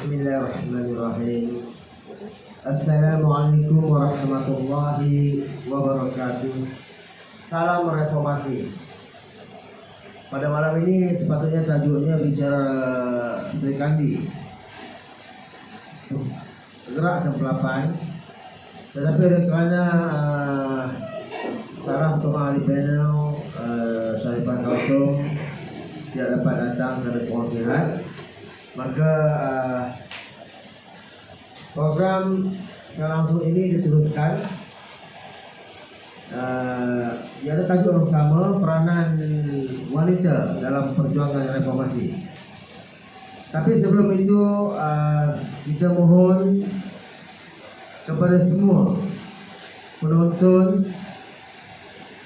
Bismillahirrahmanirrahim. Assalamualaikum warahmatullahi wabarakatuh. Salam reformasi. Pada malam ini sepatutnya tajuknya bicara Trikandi, gerak sempelapan. Tetapi kerana saraf seorang ahli panel Syarifah Kausum tidak dapat datang dari pihak, maka program yang langsung ini diteruskan. Ia ada tajuk yang sama, peranan wanita dalam perjuangan reformasi. Tapi sebelum itu kita mohon kepada semua penonton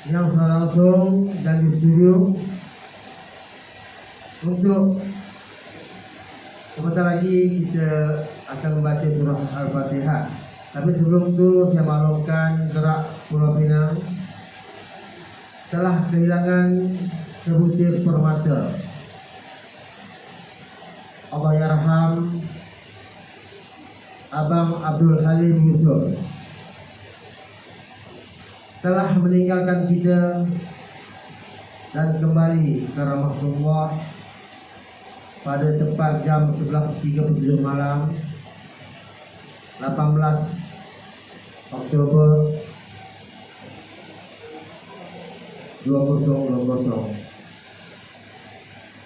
yang langsung dan di studio untuk sebentar lagi kita akan membaca surah Al-Fatihah. Tapi sebelum itu saya maklumkan gerak Pulau Pinang telah kehilangan sebutir permata. Allah yarham Abang Abdul Halim Yusuf telah meninggalkan kita dan kembali ke rahmatullah pada tepat jam 11.37 malam 18 Oktober 2020.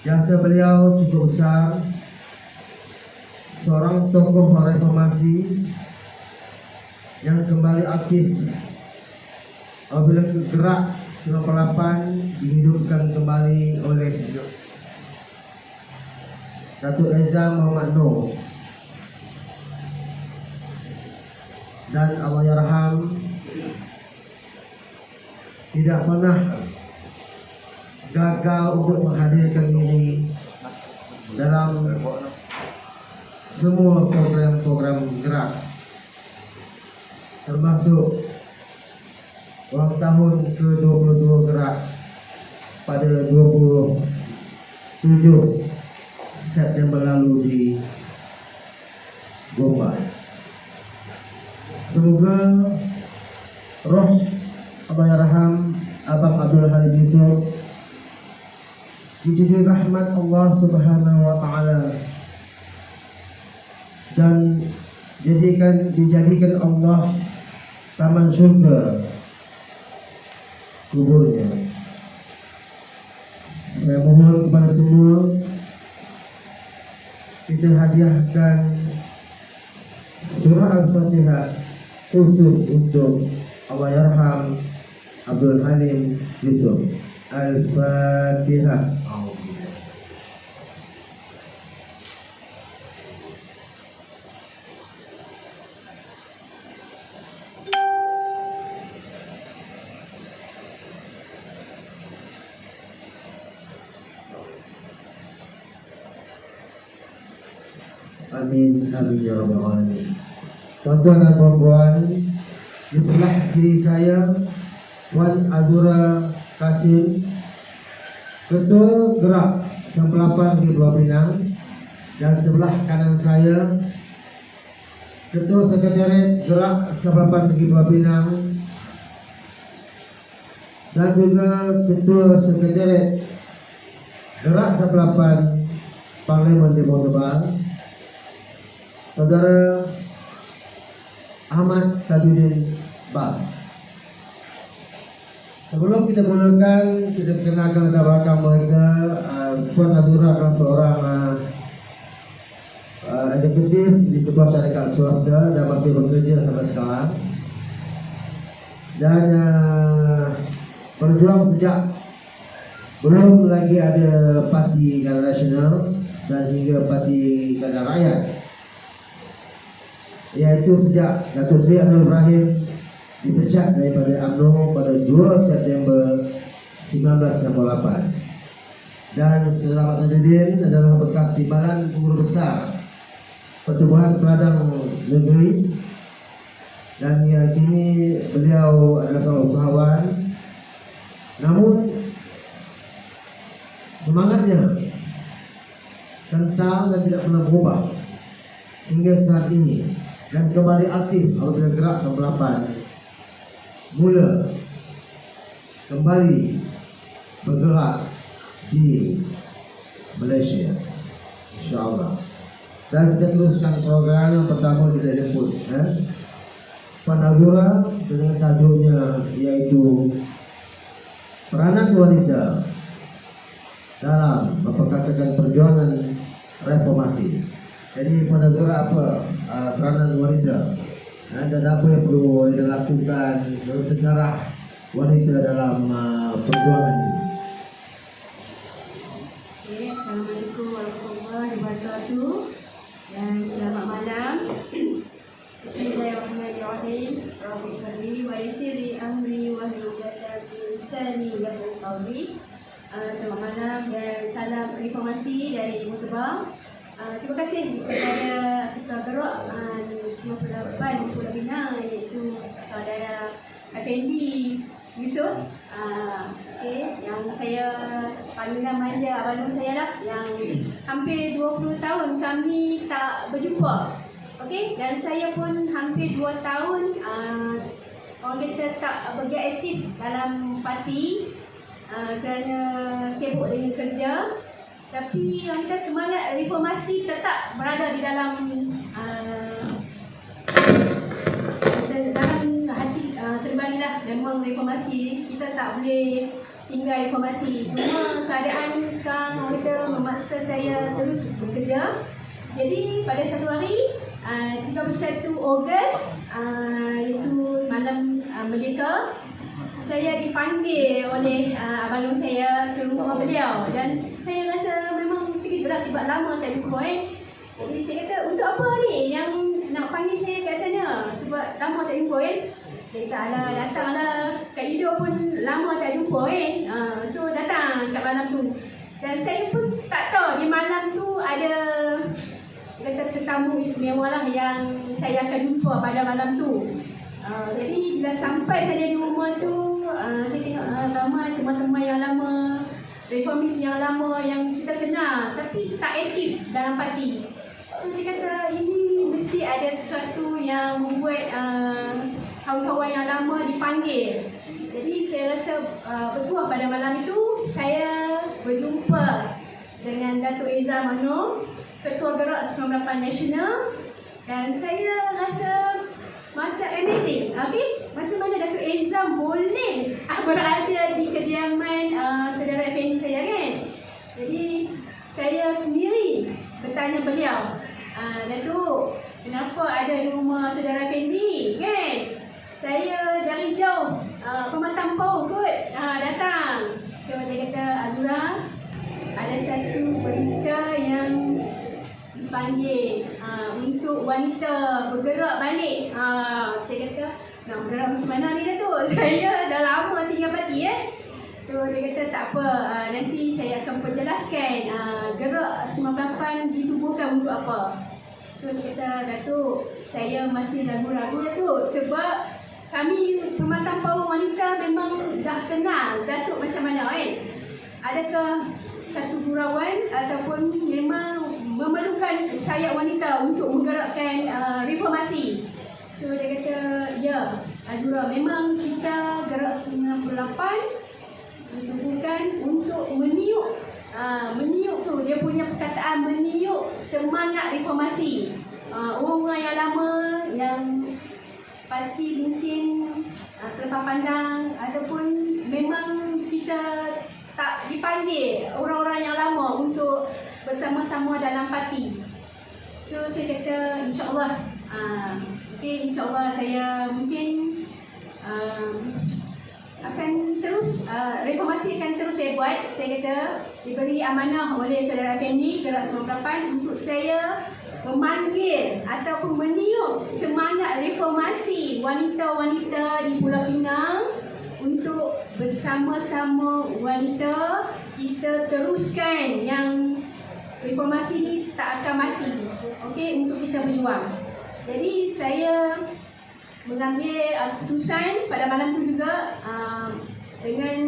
Jasa beliau cukup besar, seorang tokoh reformasi yang kembali aktif apabila gerak 98 dihidupkan kembali oleh Datuk Eza Muhammad Noor. Dan Allah yarham tidak pernah gagal untuk menghadirkan diri dalam semua program-program gerak, termasuk ulang tahun ke-22 gerak pada 27 September lalu di Bombay. Semoga roh Allah yarham Abang Abdul Halim Yusuf dijunjung rahmat Allah Subhanahu wa taala dan dijadikan Allah taman surga kuburnya. Saya mohon kepada semua kita hadiahkan surah Al-Fatihah khusus untuk Allah yarham Abdul Halim Yusuf. Al-Fatihah. Amin amin ya rabbal alamin. Tuan-tuan dan puan-puan, di sebelah kiri saya Wan Azura Kasim, Ketua Gerak Sempelapan di Pulau Pinang, dan sebelah kanan saya Ketua Sekretariat Gerak Sempelapan di Pulau Pinang dan juga Ketua Sekretariat Gerak Sempelapan Parlimen di Montebal, Saudara Ahmad Tajuddin Bal. Sebelum kita mulakan, kita perkenalkan latar belakang mereka. Puan Azura adalah seorang eksekutif di sebuah syarikat swasta dan masih bekerja sampai sekarang. Dan berjuang sejak belum lagi ada Parti Keadilan Nasional dan hingga Parti Keadilan Rakyat, yaitu sejak Datuk Seri Anwar Ibrahim dipecat daripada UMNO pada 2 September 1998. Dan Saudara Ahmad Tajuddin adalah bekas timbalan pengurus besar Pertubuhan Peladang Negeri, dan hingga kini beliau adalah seorang usahawan. Namun semangatnya tentang dan tidak pernah berubah hingga saat ini dan kembali aktif apabila Gerak 98 mula kembali bergerak di Malaysia, insyaAllah. Dan kita teruskan program yang pertama kita jemput Panazura dengan tajuknya yaitu peranan wanita dalam memperkasakan perjuangan reformasi. Jadi Panazura apa peranan wanita dan apa yang perlu wanita lakukan dalam sejarah wanita dalam perjuangan ini. Assalamualaikum warahmatullahi wabarakatuh dan selamat malam. Bismillahirrahmanirrahim. Rabbi sholli wa yassir amri wa hlul 'uqdatam min lisani yafqahu qawli. Selamat malam dan salam reformasi dari Ibu Tebang. Terima kasih kepada Ketua Gerak 98 Pulau Pinang iaitu Saudara Effendi Yusof. Yang saya panggilan manja abang saya lah, yang hampir 20 tahun kami tak berjumpa. Dan saya pun hampir 2 tahun orang kata tak bergerak aktif dalam parti kerana sibuk dengan kerja. Tapi orang kata semangat reformasi tetap berada di dalam hati serbanilah. Memang reformasi kita tak boleh tinggal reformasi. Cuma keadaan sekarang orang kata memaksa saya terus bekerja. Jadi pada satu hari 31 Ogos iaitu malam Merdeka, saya dipanggil oleh abang saya ke rumah beliau dan saya rasa memang terkejut berat sebab lama tak jumpa. Jadi saya kata, untuk apa ni yang nak panggil saya kat sana sebab lama tak jumpa. Dia kata, alah datanglah, Kak Ida pun lama tak jumpa so datang kat malam tu. Dan saya pun tak tahu di malam tu ada kata tetamu istimewa lah yang saya akan jumpa pada malam tu. Jadi bila sampai saja di rumah tu, saya tengok ramai teman-teman yang lama, reformis yang lama yang kita kenal tapi tak aktif dalam parti. So saya kata ini mesti ada sesuatu yang membuat kawan-kawan yang lama dipanggil. Jadi saya rasa betul pada malam itu saya berjumpa dengan Datuk Ezra Mano, Ketua Gerak 98 Nasional, dan saya rasa macam amazing. Macam mana Datuk Ezra boleh berada di kediaman saudara Effendi saya kan. Jadi saya sendiri bertanya beliau, Datuk, kenapa ada di rumah saudara Effendi kan? Saya dari jauh Pematang Pau kot datang. So dia kata, Azura, ada satu berita yang dipanggil untuk wanita bergerak balik. Saya kata, nak bergerak macam mana ni Datuk? Saya dah lama tinggal parti So dia kata tak apa, nanti saya akan perjelaskan Gerak 98 ditubuhkan untuk apa. So dia kata, Datuk, saya masih ragu-ragu Datuk, sebab kami Pematang Pau wanita memang dah kenal Datuk macam mana Adakah satu gurauan ataupun memang memerlukan sayap wanita untuk menggerakkan reformasi? So dia kata, ya Azura, memang kita Gerak 98 ditubuhkan untuk meniup tu, dia punya perkataan meniup semangat reformasi. Orang yang lama yang parti mungkin terlepas pandang ataupun memang kita tak dipanggil orang-orang yang lama untuk bersama-sama dalam parti. So saya kata insya-Allah insya-Allah saya mungkin akan terus reformasi akan terus saya buat. Saya kata diberi amanah oleh saudara Effendi Gerak 98 untuk saya memanggil ataupun meniup semangat reformasi wanita-wanita di Pulau Pinang untuk bersama-sama wanita kita teruskan yang reformasi ni tak akan mati. Untuk kita berjuang. Jadi saya mengambil keputusan pada malam tu juga dengan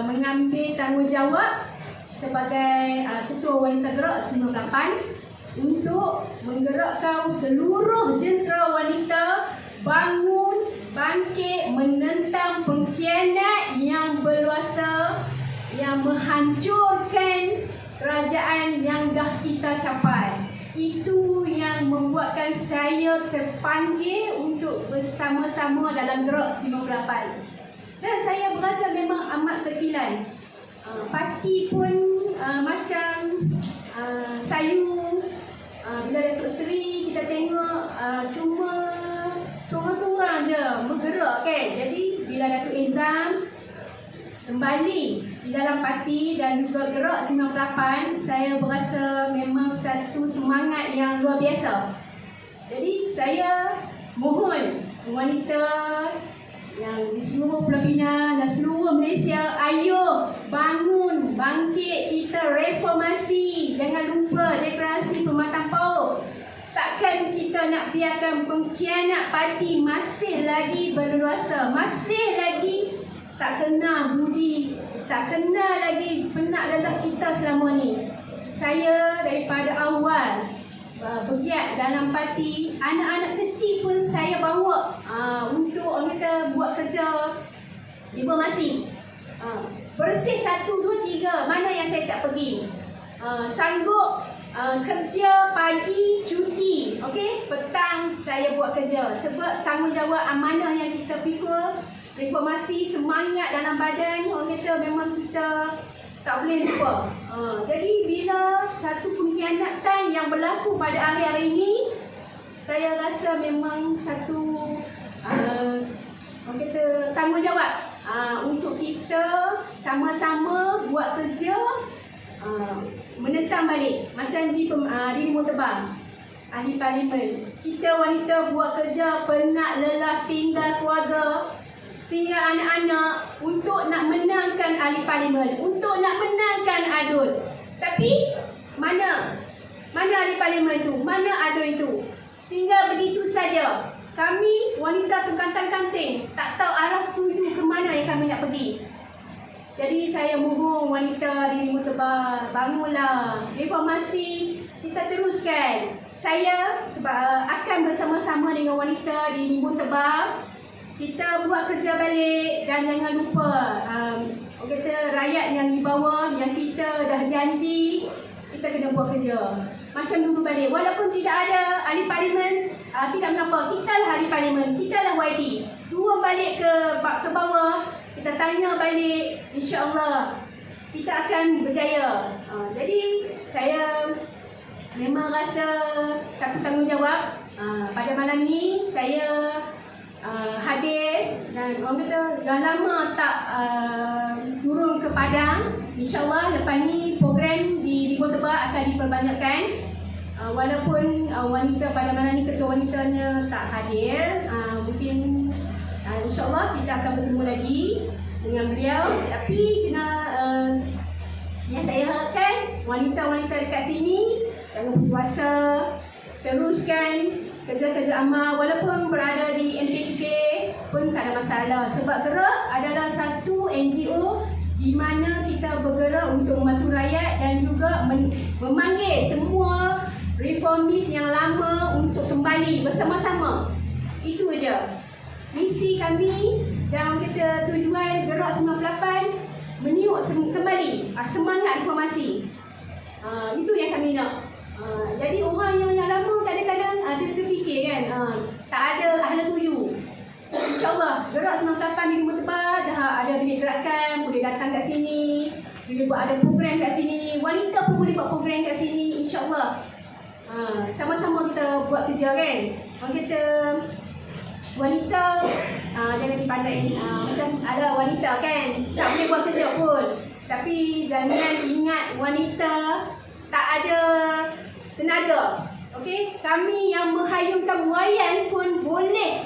mengambil tanggungjawab sebagai Ketua Wanita Gerak 98 untuk menggerakkan seluruh jentera wanita bangun, bangkit, menentang pengkhianat yang berluasa yang menghancurkan kerajaan yang dah kita capai. Itu yang membuatkan saya terpanggil untuk bersama-sama dalam Gerak 98. Dan saya berasa memang amat terkilan. Parti pun macam sayu. Bila Datuk Seri kita tengok cuma sorang-sorang je bergerak kan. Jadi bila Datuk Ezam kembali di dalam parti dan juga Gerak 98, saya berasa memang satu semangat yang luar biasa. Jadi saya mohon wanita yang di seluruh Pulau Pinang dan seluruh Malaysia, ayo bangun, bangkit, kita reformasi. Jangan lupa deklarasi pematang PAUD. Takkan kita nak biarkan pengkhianat parti masih lagi berleluasa, masih lagi tak kena budi, tak kena lagi penak dalam kita selama ni. Saya daripada awal bergiat dalam parti, anak-anak kecil pun saya bawa untuk orang kata buat kerja reformasi. Bersih 1, 2, 3, mana yang saya tak pergi. Sanggup kerja pagi cuti, okey, petang saya buat kerja sebab tanggungjawab amanah yang kita pikul. Reformasi, semangat dalam badan, orang kata memang kita tak boleh lupa. Jadi bila satu pengkhianatan yang berlaku pada hari-hari ini, saya rasa memang satu orang kata tanggungjawab untuk kita sama-sama buat kerja menentang balik. Macam di Limau Tebang, ahli parlimen, kita wanita buat kerja penat lelah, tinggal keluarga, tinggal anak-anak untuk nak menangkan ahli parlimen, untuk nak menangkan ADUL. Tapi mana ahli parlimen tu? Mana ADUL itu? Tinggal begitu saja. Kami wanita tu kantang-kanting, tak tahu arah tuju ke mana yang kami nak pergi. Jadi saya mohon wanita di Limau Tebang, bangunlah, reformasi kita teruskan. Saya sebab akan bersama-sama dengan wanita di Limau Tebang. Kita buat kerja balik dan jangan lupa orang kata rakyat yang di bawah yang kita dah janji, kita kena buat kerja macam dulu balik. Walaupun tidak ada ahli parlimen, tidak mengapa, kita lah ahli parlimen, kita lah YB. Turun balik ke bawah, kita tanya balik, insya-Allah kita akan berjaya. Jadi saya memang rasa satu tanggungjawab. Pada malam ni saya hadir dan orang kata dah lama tak turun ke Padang. InsyaAllah lepas ni program di Limau Tebang akan diperbanyakkan. Walaupun wanita pada malam ni ketua wanitanya tak hadir, mungkin insyaAllah kita akan bertemu lagi dengan beliau. Tapi kena yang saya harapkan wanita-wanita dekat sini jangan putus asa, teruskan kerja-kerja amal. Walaupun berada di MPTK pun tak ada masalah, sebab Gerak adalah satu NGO di mana kita bergerak untuk membantu rakyat dan juga memanggil semua reformis yang lama untuk kembali bersama-sama. Itu aja misi kami dan kita tujuan Gerak 98, meniup kembali semangat reformasi. Itu yang kami nak. Jadi orang yang lama kadang-kadang dia terfikir kan, tak ada ahli tuju. InsyaAllah Gerak 98 di Limau Tebang dah ada bilik gerakan, boleh datang kat sini, boleh buat ada program kat sini, wanita pun boleh buat program kat sini, insyaAllah. Sama-sama kita buat kerja kan. Orang kata wanita jangan dipandai macam ala wanita kan, tak boleh buat kerja pun. Tapi jangan ingat wanita tak ada tenaga. Okey, kami yang menghayungkan wayan pun boleh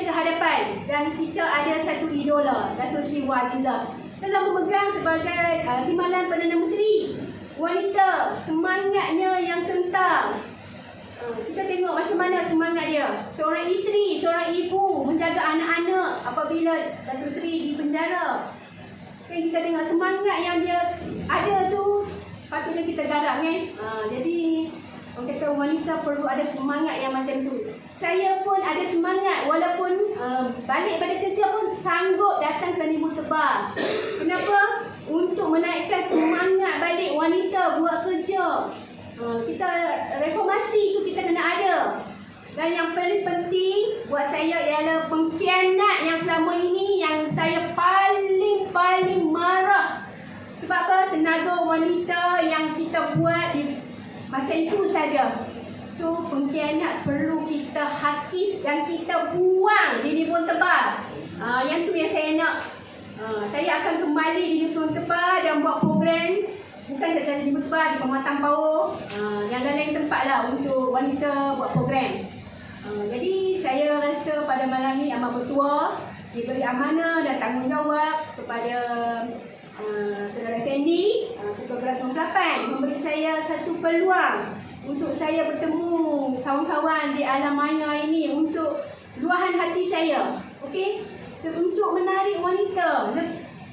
ke hadapan. Dan kita ada satu idola, Datuk Seri Wah Azizah, telah memegang sebagai Timbalan Perdana Menteri. Wanita, semangatnya yang kentang. Kita tengok macam mana semangat dia. Seorang isteri, seorang ibu menjaga anak-anak apabila Datuk Seri di penjara. Kan kita tengok semangat yang dia ada tu, patut patutnya kita garap kan. Jadi orang kata wanita perlu ada semangat yang macam tu. Saya pun ada semangat walaupun balik pada kerja pun sanggup datang ke Nimbul Tebal. Kenapa? Untuk menaikkan semangat balik wanita buat kerja. Kita reformasi tu kita kena ada. Dan yang paling penting buat saya ialah pengkhianat yang selama ini yang saya paling marah. Sebab apa? Tenaga wanita yang kita buat macam itu saja. So pengkhianat perlu kita hakis dan kita buang di Nimbul Tebal. Yang tu yang saya nak. Saya akan kembali di Nimbul Tebal dan buat program. Bukan saja di Nimbul Tebal, di Pematang Power, yang lain-lain tempat lah untuk wanita buat program. Jadi saya rasa pada malam ni amat bertuah, diberi amanah dan tanggungjawab kepada Saudara Effendi, Ketua Keras 98, memberi saya satu peluang untuk saya bertemu kawan-kawan di alam maya ini untuk luahan hati saya. Okey? Untuk menarik wanita.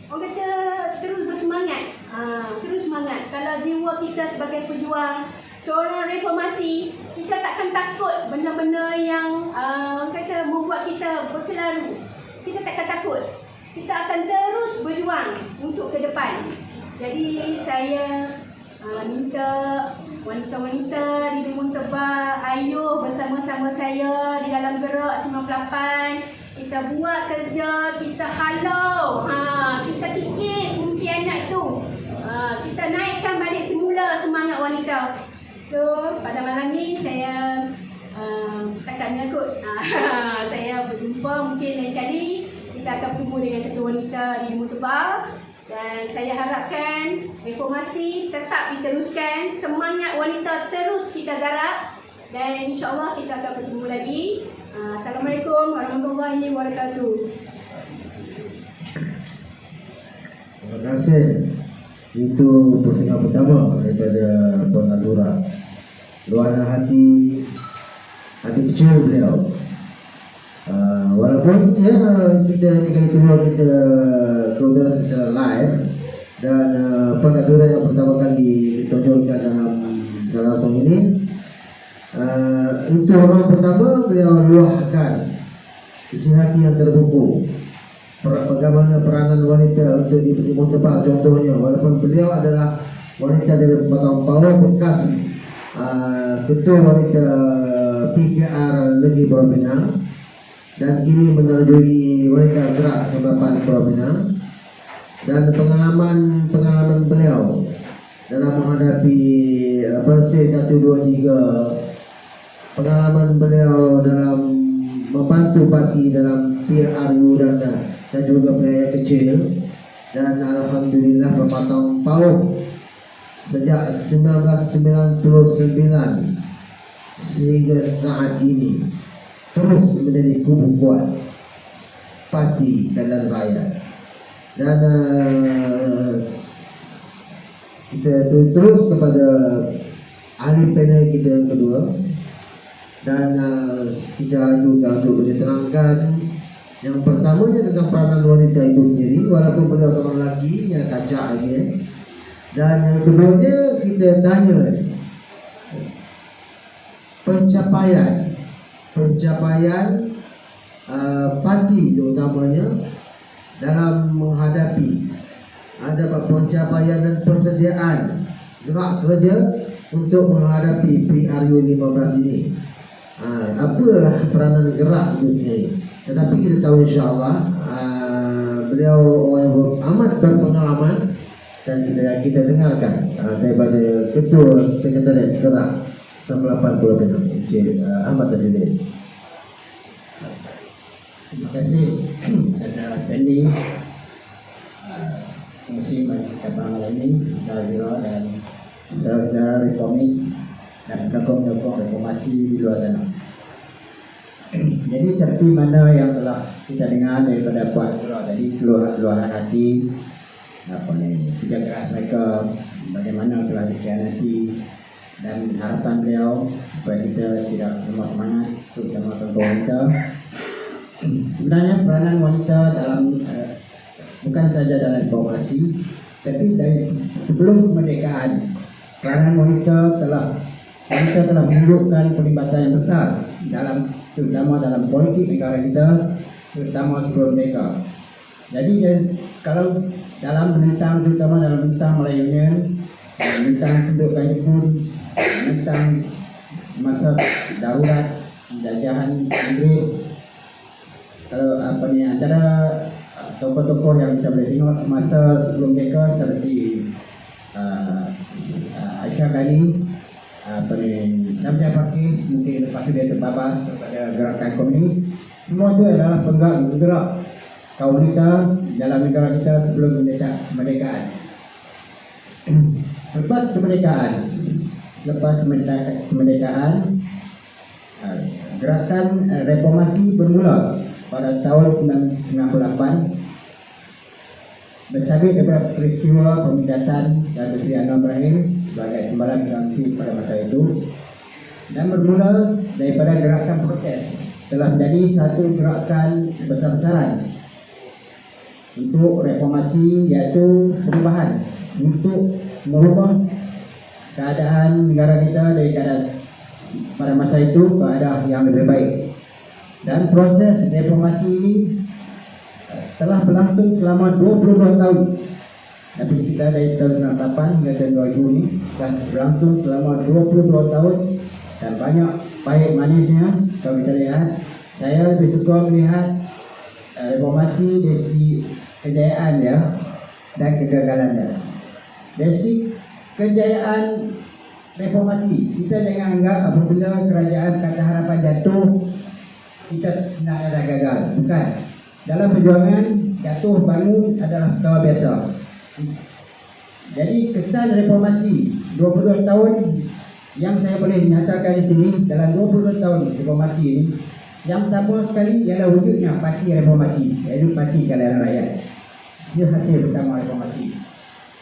Orang kata terus bersemangat. Terus semangat. Kalau jiwa kita sebagai pejuang, seorang reformasi, kita takkan takut benda-benda yang kata membuat kita berkelaru. Kita takkan takut. Kita akan terus berjuang untuk ke depan. Jadi saya minta wanita-wanita di Nimbul Tebal, ayo bersama-sama saya di dalam Gerak 98. Kita buat kerja, kita halau, kita kikis pengkhianat tu. Kita naikkan balik semula semangat wanita. So pada malam ni saya takkan menyangkut. Saya berjumpa mungkin lain kali. Kita akan bertemu dengan ketua wanita di Nimbul Tebal. Dan saya harapkan reformasi tetap diteruskan. Semangat wanita terus kita garap. Dan insyaAllah kita akan bertemu lagi. Assalamualaikum warahmatullahi wabarakatuh. Terima kasih. Itu pusingan pertama daripada Puan Azura. Luahan hati kecil beliau. Walaupun ya kita ni kali kedua kita ke udara secara live dan Puan Azura yang pertama kali ditonjolkan dalam langsung ini. Itu orang pertama beliau luahkan isi hati yang terbuku. Bagaimana peranan wanita untuk di Nimbul Tebal contohnya, walaupun beliau adalah wanita dari Pematang Power bekas ketua wanita PKR Negeri Pulau Pinang dan kini menerjui wanita gerak Kebapan Pulau Pinang, dan pengalaman beliau dalam menghadapi Bersih 1, 2, 3, pengalaman beliau dalam membantu parti dalam PRU dan juga pelayan kecil, dan alhamdulillah Pematang Power sejak 1999 sehingga saat ini terus menjadi kubu kuat parti Keadilan Rakyat. Dan kita terus kepada ahli panel kita yang kedua, dan kita juga untuk diterangkan yang pertamanya tentang peranan wanita itu sendiri, walaupun beliau seorang lelaki yang kacak lagi, dan yang keduanya kita tanya pencapaian parti terutamanya dalam menghadapi ada pencapaian dan persediaan gerak kerja untuk menghadapi PRU 15 ini. Apalah peranan gerak itu sendiri. Tetapi kita tahu insyaAllah beliau orang yang amat berpengalaman, dan kita dengarkan daripada Ketua Sekretariat Gerak 98 Pulau Pinang, Encik Ahmad Tajudin. Terima kasih Saudara Effendi, Fungsi pada malam ini, Saudara Zura dan saudara-saudara reformis dan pendukung-pendukung reformasi di luar sana. Jadi seperti mana yang telah kita dengar daripada Puan Zura tadi, keluaran hati, kerja keras mereka, bagaimana telah dikhianati, dan harapan beliau supaya kita tidak lemah semangat, terutama untuk wanita. Sebenarnya peranan wanita dalam bukan saja dalam reformasi, tapi dari sebelum kemerdekaan Kerana wanita telah menunjukkan pelibatan yang besar terutama dalam politik negara kita, terutama sebelum mereka. Jadi kalau terutama dalam tentang Melayu Union, tentang kedudukan Jepun, tentang masa darurat jajahan Inggris, kalau antara tokoh-tokoh yang kita boleh tengok masa sebelum mereka seperti Aisyah Ghani, Syamsiah Fakih, mungkin lepas itu dia terbabas kepada gerakan komunis. Semua itu adalah penggerak kaum wanita dalam negara kita sebelum kemerdekaan. Selepas kemerdekaan, gerakan reformasi bermula pada tahun 1998 bersabit daripada peristiwa pemecatan Datuk Seri Anwar Ibrahim sebagai Timbalan Perdana Menteri pada masa itu, dan bermula daripada gerakan protes telah menjadi satu gerakan besar-besaran untuk reformasi, iaitu perubahan untuk merubah keadaan negara kita dari keadaan pada masa itu ke arah yang lebih baik. Dan proses reformasi ini telah berlangsung selama 22 tahun. Tapi kita dari tahun 98 hingga tahun 2000 ini telah berlangsung selama 22 tahun dan banyak baik manisnya. Kalau kita lihat, saya lebih suka melihat reformasi dari segi kejayaan ya dan kegagalannya. Dari segi kejayaan reformasi, kita jangan anggap apabila kerajaan Pakatan Harapan jatuh kita sebenarnya dah gagal. Bukan. Dalam perjuangan, jatuh bangun adalah perkara biasa. Jadi kesan reformasi 22 tahun yang saya boleh nyatakan di sini, dalam 22 tahun reformasi ini, yang pertama sekali ialah wujudnya parti reformasi, iaitu Parti Keadilan Rakyat. Ini hasil pertama reformasi.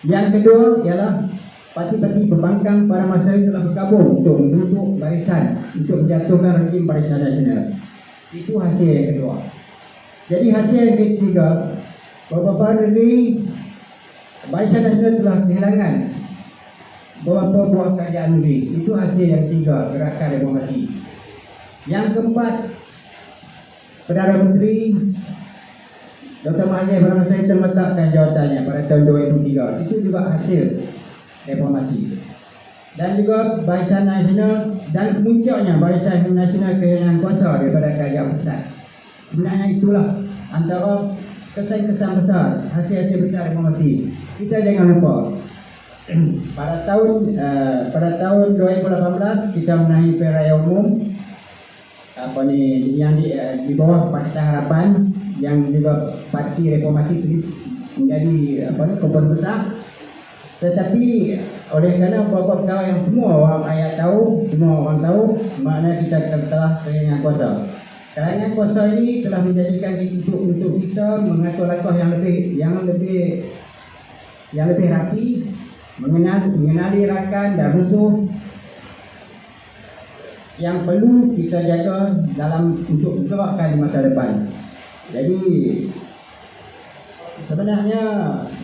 Yang kedua ialah parti-parti pembangkang pada masa itu telah bergabung untuk membentuk barisan untuk menjatuhkan rejim Barisan Nasional. Itu hasil yang kedua. Jadi hasil yang ketiga, beberapa negeri Barisan Nasional telah kehilangan beberapa buah kerajaan negeri. Itu hasil yang ketiga, gerakan reformasi. Yang keempat, Perdana Menteri Dr. Mahathir pada masa itu meletakkan jawatannya pada tahun 2003. Itu juga hasil reformasi. Dan juga Barisan Nasional dan puncaknya Barisan Nasional kehilangan kuasa daripada kerajaan pusat. Sebenarnya itulah antara kesan-kesan besar, hasil-hasil besar reformasi. Kita jangan lupa pada tahun 2018 kita menahi pilihan raya umum yang di bawah Pakatan Harapan, yang juga parti reformasi menjadi kumpulan besar. Tetapi oleh kerana beberapa perkara yang semua orang rakyat tahu, semua orang tahu, makna kita telah kehilangan kuasa. Kehilangan kuasa ini telah menjadikan untuk kita mengatur langkah yang lebih rapi, mengenali rakan dan musuh yang perlu kita jaga dalam untuk bergerakkan di masa depan. Jadi sebenarnya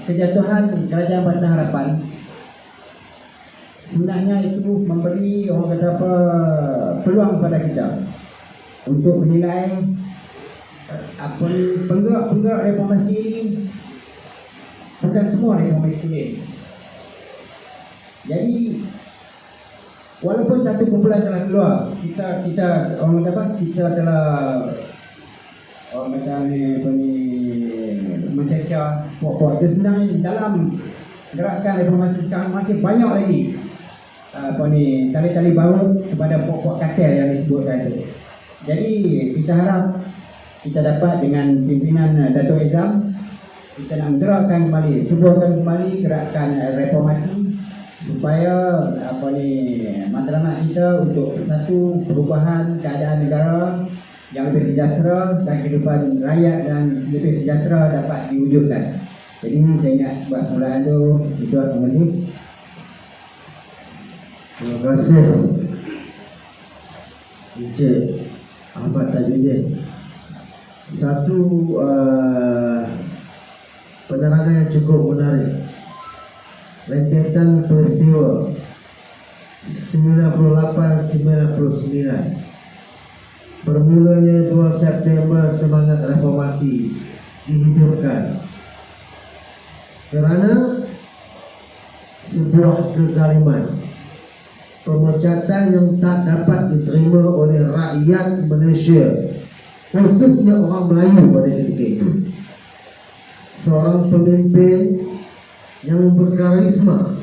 kejatuhan Kerajaan Pakatan Harapan sebenarnya itu memberi peluang pada kita untuk menilai penggerak reformasi ini bukan semua reformasi ini. Jadi walaupun satu kumpulan telah keluar, kita telah mencecah pokok itu. Sebenarnya dalam gerakan reformasi sekarang masih banyak lagi tali-tali baru kepada pokok kartel yang disebutkan itu. Jadi kita harap kita dapat dengan pimpinan Dato' Izam, kita nak menggerakkan kembali, suburkan kembali gerakan reformasi supaya matlamat kita untuk satu perubahan keadaan negara yang lebih sejahtera dan kehidupan rakyat dan lebih sejahtera dapat diwujudkan. Jadi saya ingat buat mulaan tu itu. Terima kasih. Terima kasih Encik Ahmad Tajuddin. Satu penerangan yang cukup menarik. Rentetan peristiwa 98-99. Bermulanya 2 September semangat reformasi dihidupkan kerana sebuah kezaliman, pemecatan yang tak dapat diterima oleh rakyat Malaysia, khususnya orang Melayu pada ketika itu. Seorang pemimpin yang berkarisma,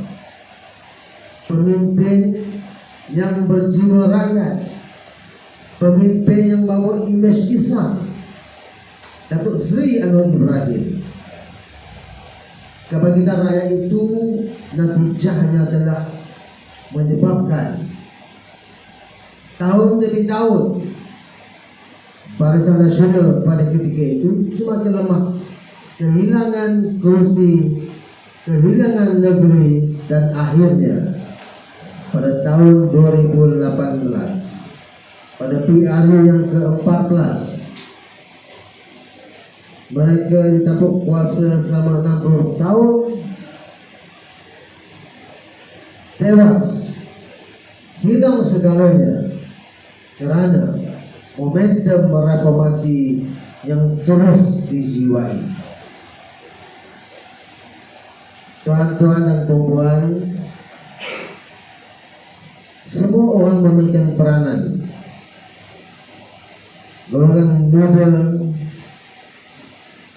pemimpin yang berjiwa rakyat, pemimpin yang bawa imej Islam, Datuk Seri Anwar Ibrahim. Kebangkitan rakyat itu natijahnya telah menyebabkan tahun demi tahun Barisan Nasional pada ketika itu semakin lemah, kehilangan kursi, kehilangan negeri, dan akhirnya pada tahun 2018 pada PRU yang ke-14 mereka ditampuk kuasa selama 60 tahun, tewas, hilang segalanya kerana momentum reformasi yang terus dijiwai. Tuan-tuan dan puan-puan, semua orang memainkan peranan. Golongan muda,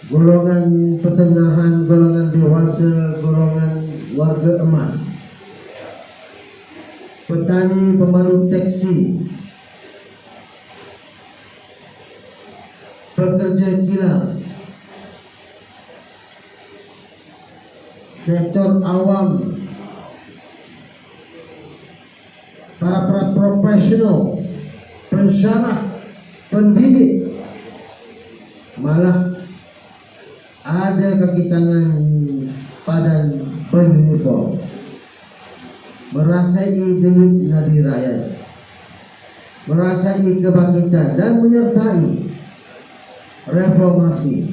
golongan pertengahan, golongan dewasa, golongan warga emas, petani, pemandu teksi, pekerja kilang, sektor awam, para profesional, pensyarah, pendidik, malah ada kaki tangan padan beruniform merasai denyut nadi rakyat, merasai kebangkitan dan menyertai reformasi,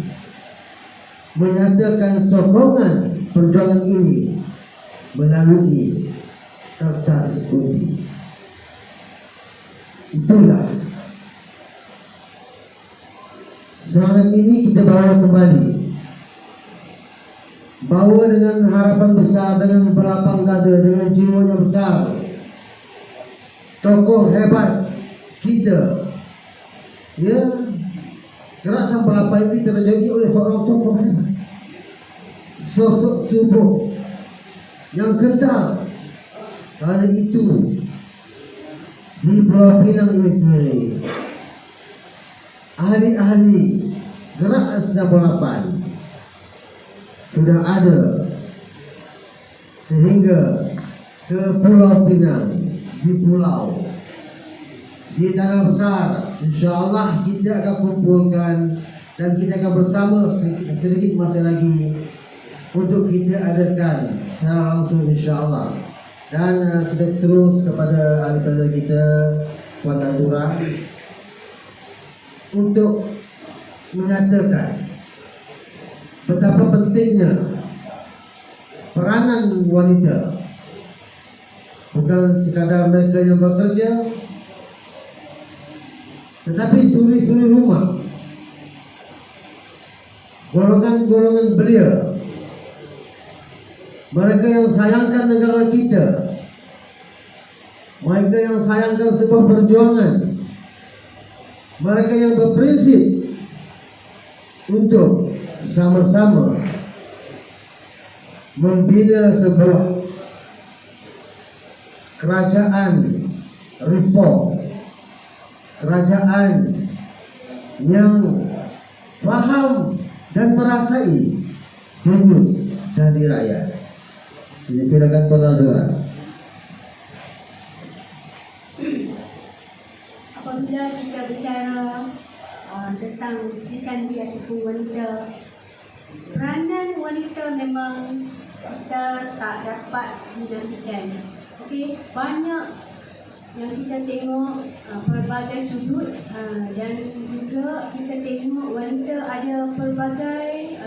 menyatakan sokongan perjuangan ini melalui kertas putih. Itulah semangat ini kita bawa kembali, bawa dengan harapan besar, dengan berlapang dada, dengan jiwa yang besar. Tokoh hebat kita, ya, Gerakan Pelapa ini terjadi oleh seorang tokoh hebat, sosok tubuh yang kental. Kali itu di Pulau Pinang ini sendiri, ahli-ahli Gerakan 98 sudah ada sehingga ke Pulau Pinang, di pulau, di tanah besar. InsyaAllah kita akan kumpulkan dan kita akan bersama sedikit masa lagi untuk kita adakan secara langsung insyaAllah. Dan kita terus kepada ahli panel kita, Puan Tantura, untuk menyatakan betapa pentingnya peranan wanita, bukan sekadar mereka yang bekerja, tetapi suri-suri rumah, golongan-golongan belia, mereka yang sayangkan negara kita, mereka yang sayangkan sebuah perjuangan, mereka yang berprinsip untuk sama-sama membina sebuah kerajaan reform, kerajaan yang faham dan merasai hidup dari rakyat. Jadi silakan pengajuan. Apabila kita bicara tentang sikan dia ataupun wanita, peranan wanita memang kita tak dapat dinafikan. Okey, banyak yang kita tengok pelbagai sudut, dan juga kita tengok wanita ada pelbagai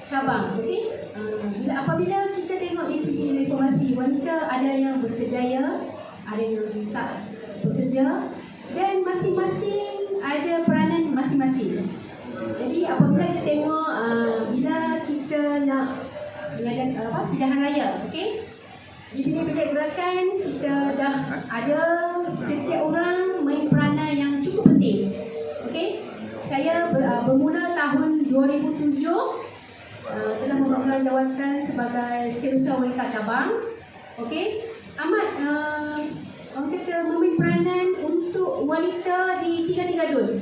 cabang. Okey, apabila kita tengok dari segi reformasi, wanita ada yang berkejaya, ada yang tak bekerja, dan masing-masing ada peranan masing-masing. Jadi apabila kita tengok bila kita nak mengadakan pilihan raya, okey, di pilihan gerakan kita dah ada setiap orang main peranan yang cukup penting. Okey, saya bermula tahun 2007 telah memegang jawatan sebagai Setiausaha Wanita Cabang. Okey, amat orang kata memberi peranan untuk wanita di tiga-tiga dun.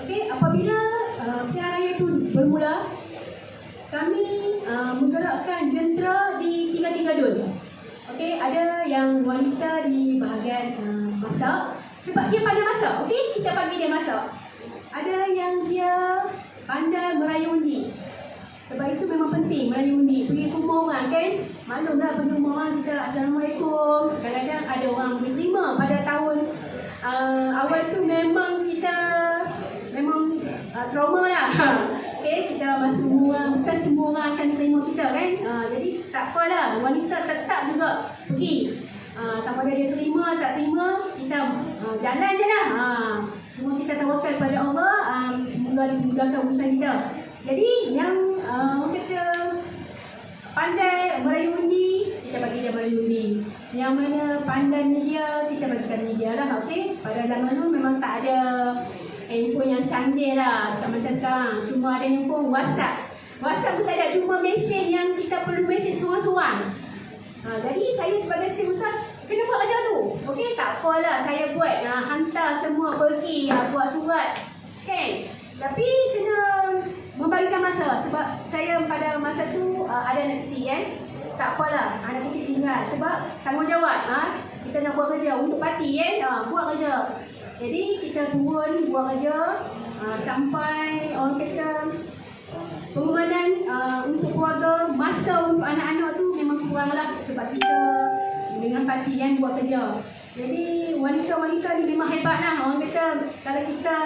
Okey, apabila pilihan raya itu bermula, kami menggerakkan jentera di tiga-tiga dun. Okey, ada yang wanita di bahagian masak sebab dia pandai masak. Okey, kita bagi dia masak. Ada yang dia pandai merayu undi. Sebab itu memang penting merayu undi. Pergi ke rumah orang kan, maklumlah pergi rumah orang kita Assalamualaikum. Kadang-kadang ada orang berterima pada tahun awal tu memang kita memang trauma lah. Okay, kita masuk rumah, bukan semua orang akan terima kita kan. Jadi tak apalah, wanita tetap juga pergi. Sama ada dia terima tak terima, kita jalan je lah. Semua kita tawakal pada Allah, semoga dimudahkan urusan kita. Jadi yang kata pandai merayu undi, kita bagi dia merayu undi. Yang mana pandai media, kita bagikan media lah. Okay? Pada zaman dulu memang tak ada handphone yang canggih lah macam sekarang. Cuma ada handphone WhatsApp. WhatsApp pun tak ada, cuma mesej yang kita perlu mesej seorang-seorang. Jadi saya sebagai setiausaha kena buat kerja tu. Okey, tak apalah saya buat. Hantar semua pergi, buat surat. Kan? Tapi kena membagikan masa. Sebab saya pada masa tu ada anak kecil kan. Tak apalah, anak kecil tinggal. Sebab tanggungjawab. Kita nak buat kerja untuk parti kan. Buat kerja. Jadi kita turun buat kerja sampai orang kata pengumuman untuk keluarga, masa untuk anak-anak tu memang kurang lah. Sebab kita dengan parti kan buat kerja. Jadi wanita-wanita ni memang hebat lah. Orang kata kalau kita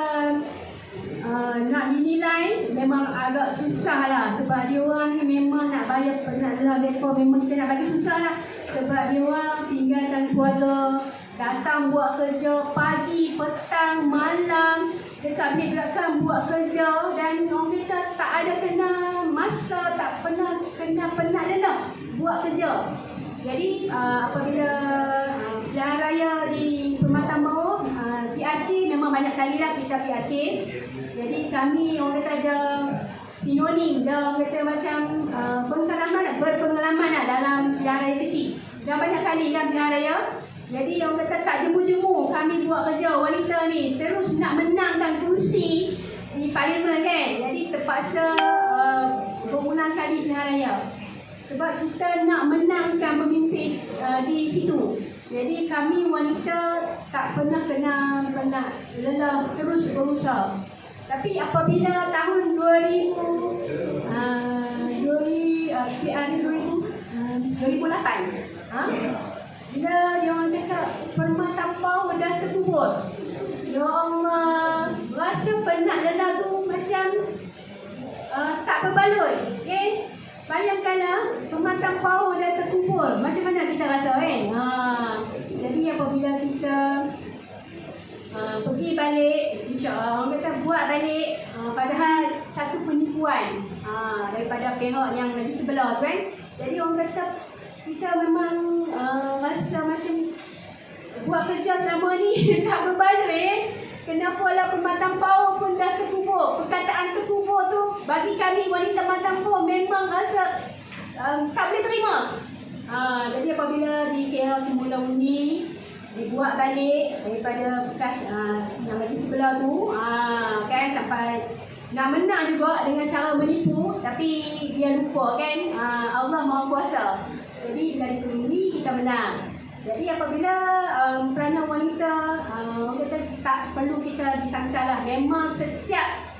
nak dinilai memang agak susah lah. Sebab dia orang ni memang nak bayar, nak dalam dekor memang kita nak bagi susah lah. Sebab dia orang tinggalkan keluarga, datang buat kerja pagi, petang, malam, dekat bilik gerakan buat kerja. Dan orang kata tak ada kena masa, tak pernah kena penat lelah buat kerja. Jadi apabila pilihan raya di Permatang Bawah, PRT memang banyak kali lah kita PRT. Jadi kami orang kata ada sinonim, dah orang kata macam berpengalaman lah dalam pilihan raya kecil. Dah banyak kali kan pilihan raya. Jadi orang kata tak jemu-jemu kami buat kerja wanita ni terus nak menangkan kursi di parlimen kan. Jadi terpaksa berulang kali pilihan raya. Sebab kita nak menangkan pemimpin di situ. Jadi kami wanita tak pernah kena lelah, terus berusaha. Tapi apabila tahun 2008, bila dia orang cakap Permatang Bawah dah terkubur, dia orang rasa penat lelah tu macam tak berbaloi. Okay? Bayangkanlah Permatang Bawah dah terkubur, macam mana kita rasa kan? Jadi apabila kita pergi balik, insya-Allah orang kata buat balik, padahal satu penipuan daripada pihak yang lagi sebelah tu kan. Jadi orang kata kita memang rasa macam buat kerja selama ni tak berbaloi. Kenapalah Permatang Bawah pun dah terkubur. Perkataan terkubur tu bagi kami wanita Permatang Bawah memang rasa tak boleh terima. Jadi apabila di KL semula undi dibuat balik daripada bekas yang lagi sebelah tu, kan sampai nak menang juga dengan cara menipu, tapi dia lupa kan Allah Maha Kuasa. Jadi bila dituruti kita menang. Jadi apabila peranan wanita kita tak perlu kita disangka lah. Memang setiap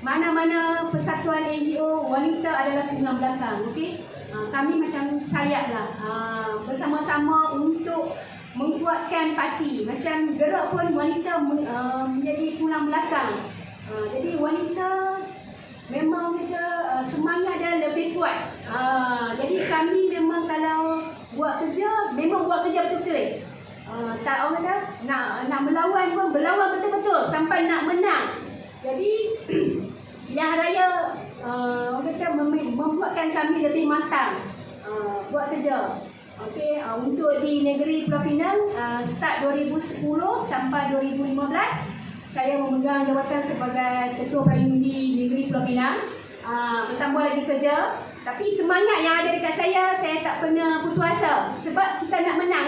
mana-mana persatuan NGO wanita adalah tulang belakang. Okey, kami macam sayap lah bersama-sama untuk menguatkan parti. Macam gerak pun wanita menjadi tulang belakang. Jadi wanita memang kita semangat dia lebih kuat Jadi kami memang kalau buat kerja, memang buat kerja betul-betul. Tak orang kata nak melawan pun berlawan betul-betul sampai nak menang. Jadi pilihan raya orang kata membuatkan kami lebih matang buat kerja. Okey, untuk di negeri Pulau Pinang start 2010 sampai 2015 saya memegang jawatan sebagai Ketua Paling Undi Negeri Pulau Pinang. Bertambah lagi kerja. Tapi semangat yang ada dekat saya tak pernah putus asa. Sebab kita nak menang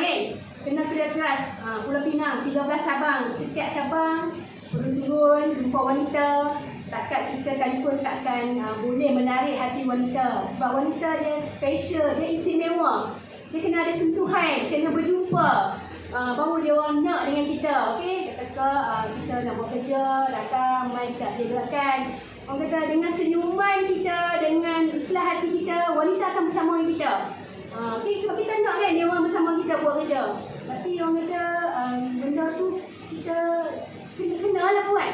kena kerja keras. Pulau Pinang 13 cabang. Setiap cabang turun-turun jumpa wanita. Takkan kita telefon takkan boleh menarik hati wanita. Sebab wanita dia special, dia istimewa. Dia kena ada sentuhan, kena berjumpa. Baru dia orang nak dengan kita. Okey, kata kita nak buat kerja, datang main kita gerakan. Orang kata dengan senyuman kita, dengan ikhlas hati kita, wanita akan bersama dengan kita. Okay, sebab kita nak kan dia orang bersama kita buat kerja. Tapi orang kata benda tu kita kena lah buat.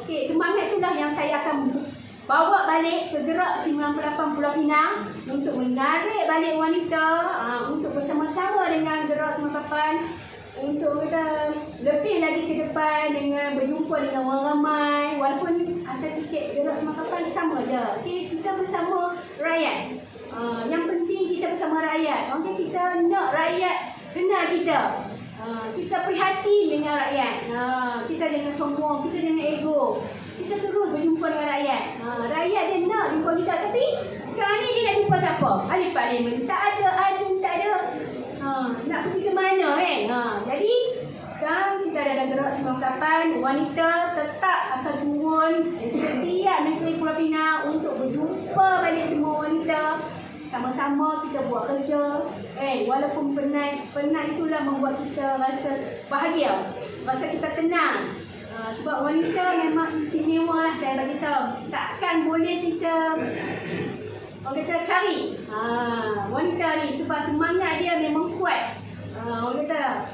Okay, semangat itulah yang saya akan bawa balik ke Gerak 98 Pulau Pinang untuk menarik balik wanita, untuk bersama-sama dengan Gerak 98 untuk kita lebih lagi ke depan dengan berjumpa dengan orang ramai. Walaupun antara tiket Gerak 98 sama je. Okay, kita bersama rakyat. Yang penting kita bersama rakyat. Okay, kita nak rakyat kenal kita. Kita prihatin dengan rakyat. Kita dengan sombong, kita dengan ego. Kita terus berjumpa dengan rakyat. Rakyat dia nak jumpa kita, tapi sekarang ni dia nak jumpa siapa? Ahli parlimen tak ada, tak ada. Nak pergi ke mana kan? Jadi sekarang kita ada Gerak 98, wanita tetap akan turun setiap negeri Pulau Pinang untuk berjumpa balik semua wanita. Sama-sama kita buat kerja. Walaupun penat itulah membuat kita rasa bahagia, rasa kita tenang. Sebab wanita memang istimewa lah saya bagi tahu. Takkan boleh kita orang kata cari wanita ni sebab semangat dia memang kuat. Orang kata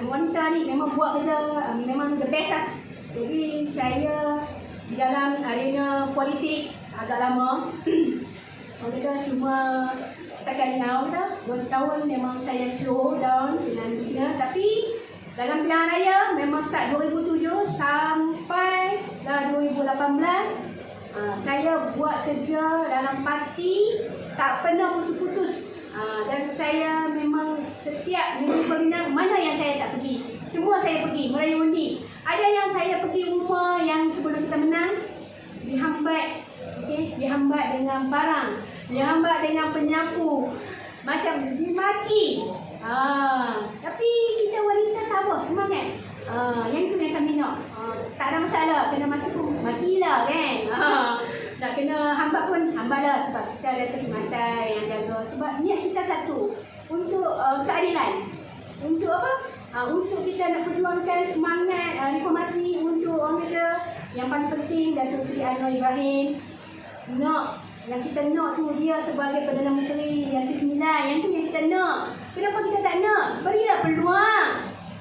wanita ni memang buat kerja memang the best lah. Jadi saya di dalam arena politik agak lama. Orang kata cuma setakat now 2 tahun memang saya slow down dengan bisnes. Tapi dalam pilihan raya memang start 2007 sampai 2018 saya buat kerja dalam parti tak pernah putus-putus. Dan saya memang setiap negeri Pinang mana yang saya tak pergi, semua saya pergi merayu undi. Ada yang saya pergi rumah yang sebelum kita menang dihambat, dihambat dengan barang, dihambat dengan penyapu, macam dimaki. Tapi kita wanita tak apa, semangat. Yang tu yang kami nak. Tak ada masalah, kena maki pun makilah kan. Nak kena hambat pun hambatlah sebab kita ada kesematan yang jaga. Sebab niat kita satu untuk keadilan. Untuk apa? Untuk kita nak perjuangkan semangat reformasi untuk orang kata yang paling penting Datuk Seri Anwar Ibrahim. Yang kita nak tu dia sebagai Perdana Menteri yang ke-9. Yang tu yang kita nak. Kenapa kita tak nak? Berilah peluang.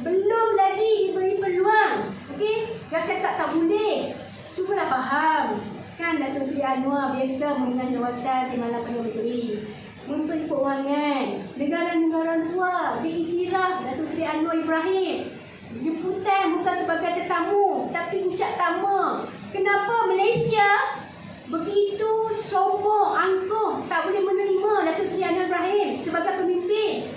Belum lagi diberi peluang. Okey? Dah cakap tak boleh. Cubalah faham. Kan Datuk Seri Anwar biasa memegang jawatan Timbalan Perdana Menteri, Menteri Keuangan, negara-negara luar diiktiraf Datuk Seri Anwar Ibrahim. Jemputan bukan sebagai tetamu tapi ucap tama. Kenapa Malaysia begitu sombong, angkuh, tak boleh menerima Datuk Seri Anwar Ibrahim sebagai pemimpin?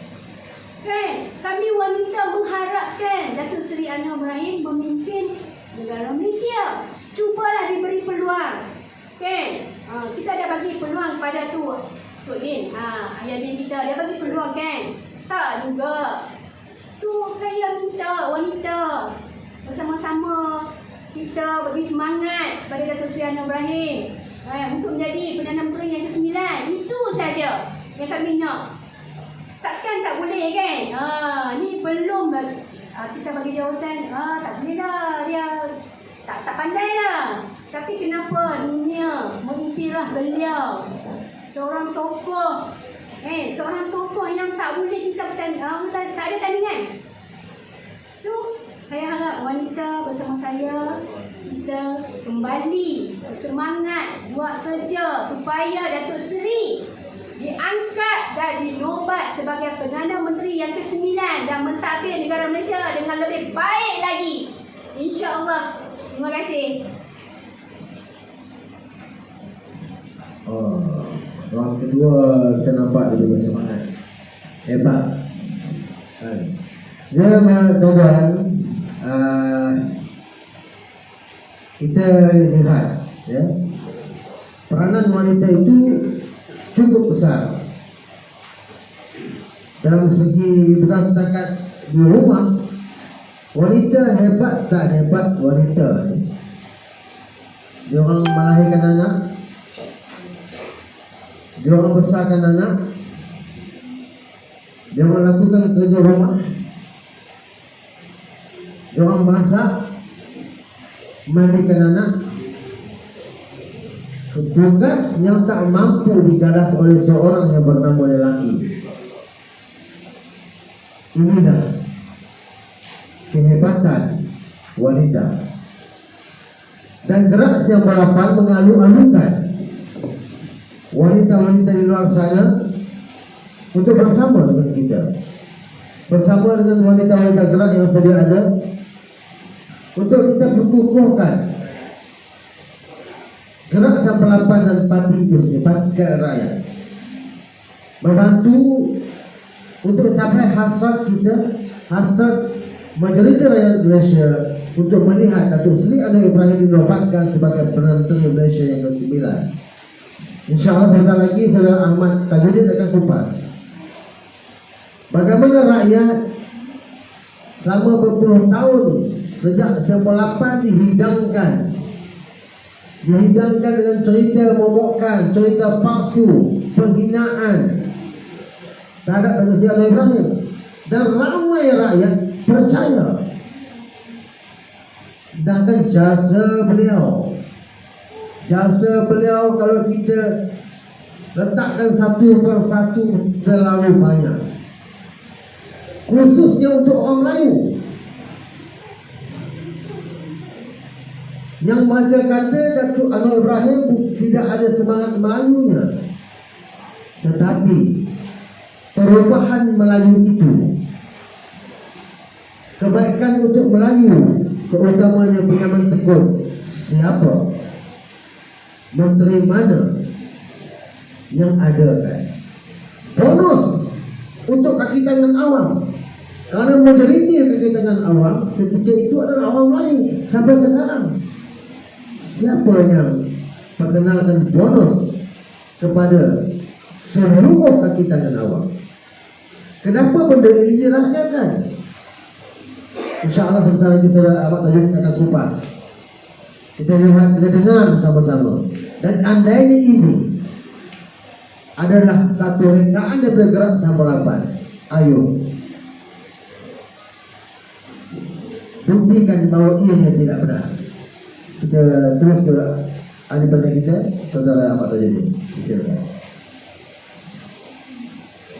Kan? Kami wanita mengharapkan Datuk Seri Anwar Ibrahim memimpin negara Malaysia. Cubalah diberi peluang. Kan? Kita dah bagi peluang pada Tok Din. Ayah Din kita, dia bagi peluang kan? Tak juga. So, saya minta wanita bersama-sama kita beri semangat pada Datuk Seri Anwar Ibrahim untuk menjadi Perdana Menteri yang ke-9. Itu saja yang kami nak. Takkan tak boleh kan? Ni belum kita bagi jawatan. Tak boleh dah. Dia tak pandai lah. Tapi kenapa dunia mengiktiraf beliau? Seorang tokoh. Seorang tokoh yang tak boleh kita tak ada tandingan. So, saya harap wanita bersama saya kita kembali semangat buat kerja supaya Datuk Seri diangkat dan dinobat sebagai Perdana Menteri yang ke-9 dan mentadbir negara Malaysia dengan lebih baik lagi. InsyaAllah. Terima kasih. Orang kedua kita nampak dia bersemangat. Hebat. Dia tuan-tuan, kita lihat ya, peranan wanita itu cukup besar dalam segi bukan setakat di rumah. Wanita hebat tak hebat wanita, dia orang melahirkan anak, dia orang besarkan anak, dia orang lakukan kerja rumah, dia orang masak, mandikan anak. Tugas yang tak mampu digalas oleh seorang yang bernama lelaki. Inilah kehebatan wanita. Dan gerak yang balapan mengalu-alukan wanita-wanita di luar sana untuk bersama dengan kita, bersama dengan wanita-wanita gerak yang sedia ada, untuk kita kukuhkan gerak dan balapan dan parti itu sendiri, parti rakyat, membantu untuk capai hasrat kita, hasrat majoriti rakyat Malaysia untuk melihat Datuk Seri Anwar Ibrahim dinobatkan sebagai Perdana Menteri Malaysia yang ke-9. InsyaAllah sebentar lagi Saudara Ahmad Tajudin akan kupas bagaimana rakyat selama berpuluh tahun sejak 98 dihidangkan dengan cerita momokkan, cerita palsu, penghinaan terhadap Datuk Seri Anwar Ibrahim, dan ramai rakyat percaya. Sedangkan jasa beliau kalau kita letakkan satu persatu terlalu banyak, khususnya untuk orang Melayu yang mereka kata Datuk Anwar Ibrahim tidak ada semangat Melayunya. Tetapi perubahan Melayu itu, kebaikan untuk Melayu, keutamanya Benyamin Tekun, siapa, menteri mana yang ada kan? Bonus untuk kaki tangan awam, karena majoriti kaki tangan awam ketika itu adalah orang Melayu. Sampai sekarang siapa yang perkenalkan bonus kepada seluruh kaki tangan awam? Kenapa benda ini dirahsiakan? InsyaAllah sebentar lagi Saudara Ahmad Tajudin akan kupas. Kita lihat, kita dengar sama-sama. Dan andainya ini adalah satu rekaan yang bergerak dan balapan, ayo buktikan bahwa ia tidak benar. Kita terus ke ahli baca kita, Saudara Ahmad Tajudin. Terima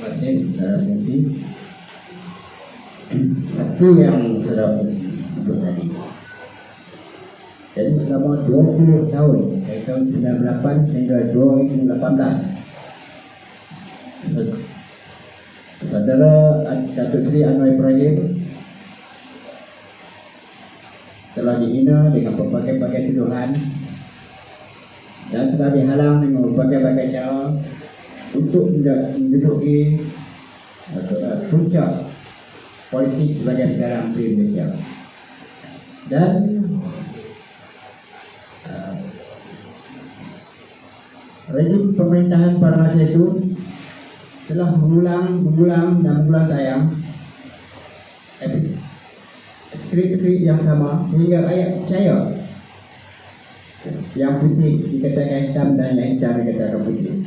kasih, Saudara Pensi. Satu yang sudah sebut tadi. Jadi selama 20 tahun dari tahun 98 hingga 2018, Saudara Datuk Seri Anwar Ibrahim telah dihina dengan berbagai-bagai tuduhan dan telah dihalang dengan berbagai-bagai cara untuk menduduki puncak politik sebagai Perdana Menteri Malaysia. Dan rejim pemerintahan pada masa itu telah mengulang tayang skrip-skrip yang sama sehingga rakyat percaya yang putih dikatakan hitam dan yang hitam dikatakan putih.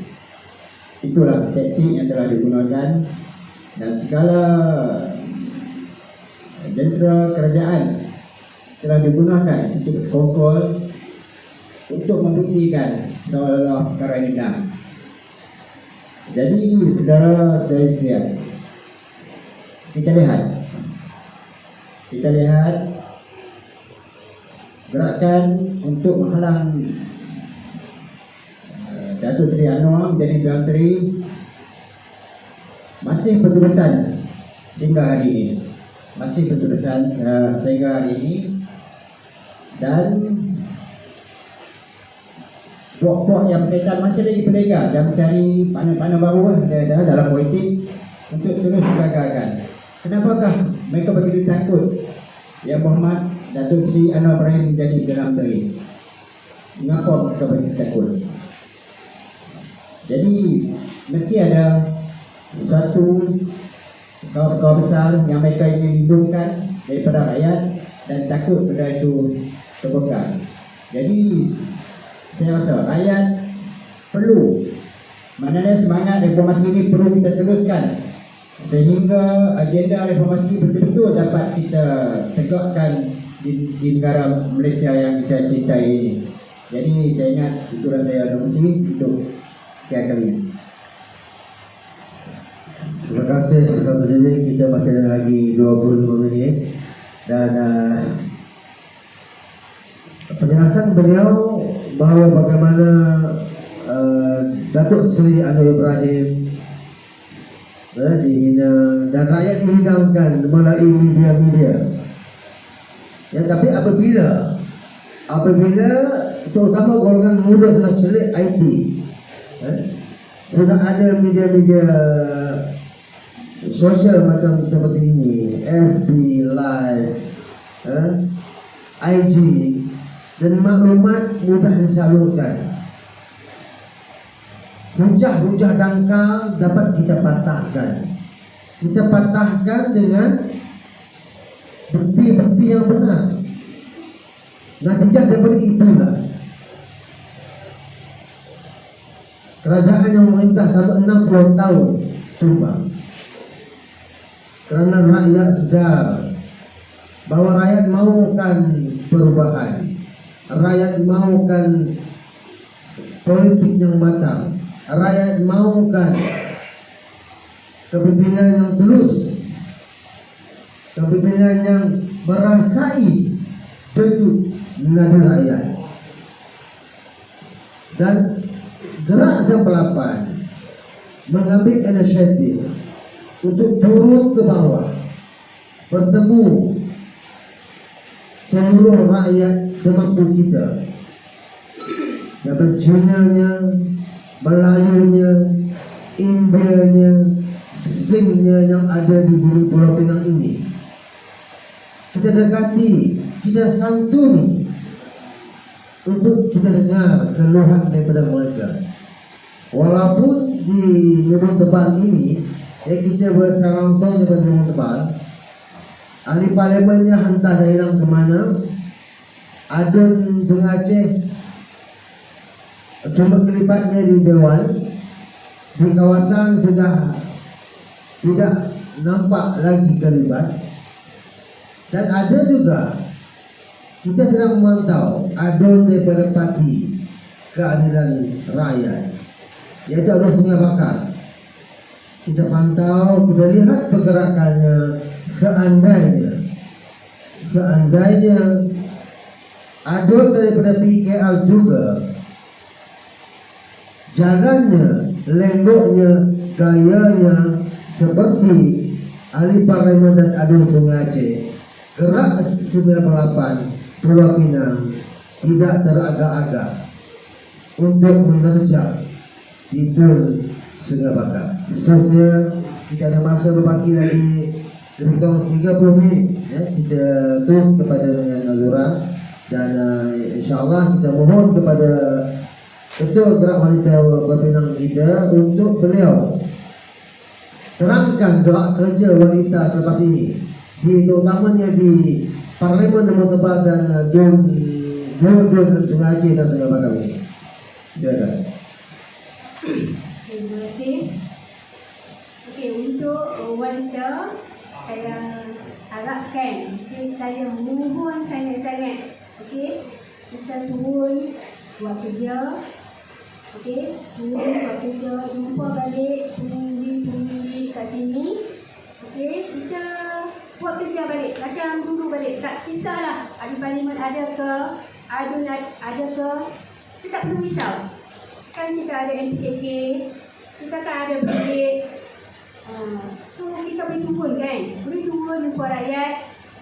Itulah taktik yang telah digunakan, dan segala jentera kerajaan telah digunakan untuk sekongkol untuk membuktikan seolah-olah perkara ini benar. Jadi saudara-saudari sekalian, kita lihat gerakan untuk menghalang Datuk Seri Anwar menjadi Perdana Menteri masih berterusan sehingga hari ini. Masih berterusan sehingga hari ini. Dan puak-puak yang berkaitan masih lagi berlegar dan mencari panah-panah baru dalam politik untuk terus gagalkan. Kenapakah mereka begitu takut Yang Berhormat Datuk Seri Anwar Ibrahim menjadi Perdana Menteri? Mengapa mereka begitu takut? Jadi mesti ada suatu kawal besar yang mereka ingin lindungkan daripada rakyat dan takut benda itu terbongkar. Jadi saya rasa rakyat perlu, maknanya semangat reformasi ini perlu kita teruskan sehingga agenda reformasi betul-betul dapat kita tegakkan di negara Malaysia yang kita cintai ini. Jadi saya ingat tuturan saya Dr. untuk tiap kali ini. Terima kasih Dr. Jimmy. Kita masih ada lagi 25 minit dan penjelasan beliau bahawa bagaimana Datuk Seri Anwar Ibrahim dihina dan rakyat dihidangkan melalui media-media. Ya, tapi apabila terutama golongan muda sudah celik IT, sudah ada media-media sosial macam seperti ini, FB Live, IG, dan maklumat mudah disalurkan. Hujah-hujah dangkal dapat kita patahkan. Kita patahkan dengan bukti-bukti yang benar. Natijah daripada itulah kerajaan yang memerintah selama 60 tahun tumbang. Kerana rakyat sedar bahawa rakyat mahukan perubahan, rakyat mahukan politik yang matang, rakyat mahukan kepimpinan yang tulus, kepimpinan yang merasai denyut nadi rakyat. Dan gerak K8 mengambil inisiatif untuk turun ke bawah, bertemu seluruh rakyat semampu kita, daripada Cina-nya, Melayunya, Indianya, Singnya yang ada di bumi Pulau Pinang ini. Kita dekati, kita santuni untuk kita dengar keluhan daripada mereka. Walaupun di Lebon Tebal ini, kita berkarangsong daripada Lebon Tebal, ahli parlimennya hantar dari ke mana, adun Sungai Aceh, cuma kelibatnya di Dewan, di kawasan sudah tidak nampak lagi kelibat. Dan ada juga kita sedang memantau adun daripada Parti Keadilan Rakyat, iaitu adun Sungai Bakar. Kita pantau, kita lihat pergerakannya. Seandainya adun daripada PKL juga, jalannya, lenggoknya, gayanya seperti ahli parlimen dan adun Sungai Aceh, gerak 98 Pulau Pinang tidak teragak-agak untuk menerjang di Dun Sungai Bakar. Khususnya kita ada masa berbaki lagi lebih kurang 30 minit, ya. Kita terus kepada dengan Nazura dan insyaAllah kita mohon kepada Ketua Gerak Wanita Berpinang kita untuk beliau terangkan gerak kerja wanita selepas ini, terutamanya di Parlimen Lebon Tebal dan Dun Sungai Aceh dan Sungai Bakar ini. Silakan. Terima kasih. Okey, untuk wanita saya harapkan, saya mohon sangat-sangat, okey, kita turun buat kerja. Okey, turun buat kerja, jumpa balik pengundi kat sini. Okey, kita buat kerja balik macam dulu balik. Tak kisahlah ahli parlimen ada ke, adun ada ke, kita tak perlu risau. Kan kita ada MPKK, kita kan ada bilik, So kita boleh turun kan? Boleh turun jumpa rakyat.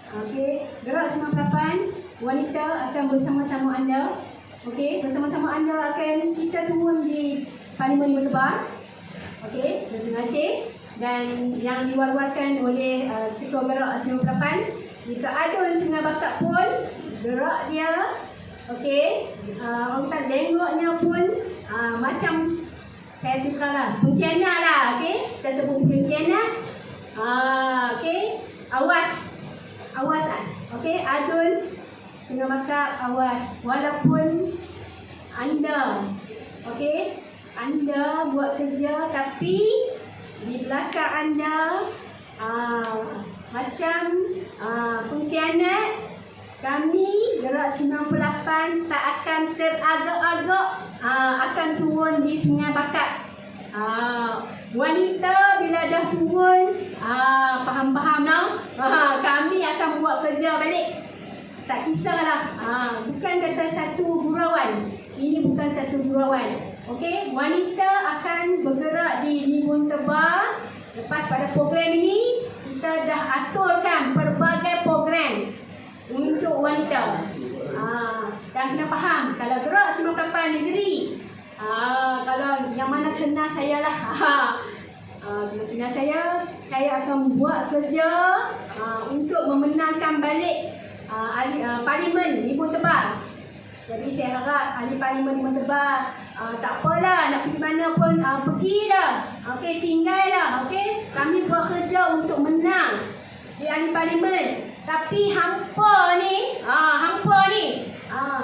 Okey, Gerak 98 wanita akan bersama-sama anda. Okey, bersama-sama anda akan kita turun di Parlimen Lima Tebal. Okey, di Sungai Aceh, dan yang diwar-warkan oleh Ketua Gerak 98. Jika ada Sungai Bakak pun gerak dia. Okey, orang kata lenggoknya pun macam saya tukarlah, pengkhianat lah. Okey, kita sebut pengkhianat. Okey, awas. Okey, adun Sungai Bakak, awas. Walaupun anda, okey, anda buat kerja tapi di belakang anda macam pengkhianat, kami Gerak 98 tak akan teragak-agak akan turun di Sungai Bakak. Wanita bila dah turun, faham-faham no? Kami akan buat kerja balik. Tak kisahlah. Bukan kata satu gurauan. Ini bukan satu gurauan. Okey, wanita akan bergerak di Limbun Tebal. Lepas pada program ini, kita dah aturkan pelbagai program untuk wanita. Dan kena faham, kalau Gerak 98 negeri, kalau yang mana kena saya lah. Kena saya akan buat kerja untuk memenangkan balik Parlimen Limbun Tebal. Jadi saya harap ahli Parlimen Limbun Tebal, tak apalah nak pergi mana pun, pergilah. Okey, tinggallah. Okey, kami buat kerja untuk menang di ahli Parlimen. Tapi hampa ni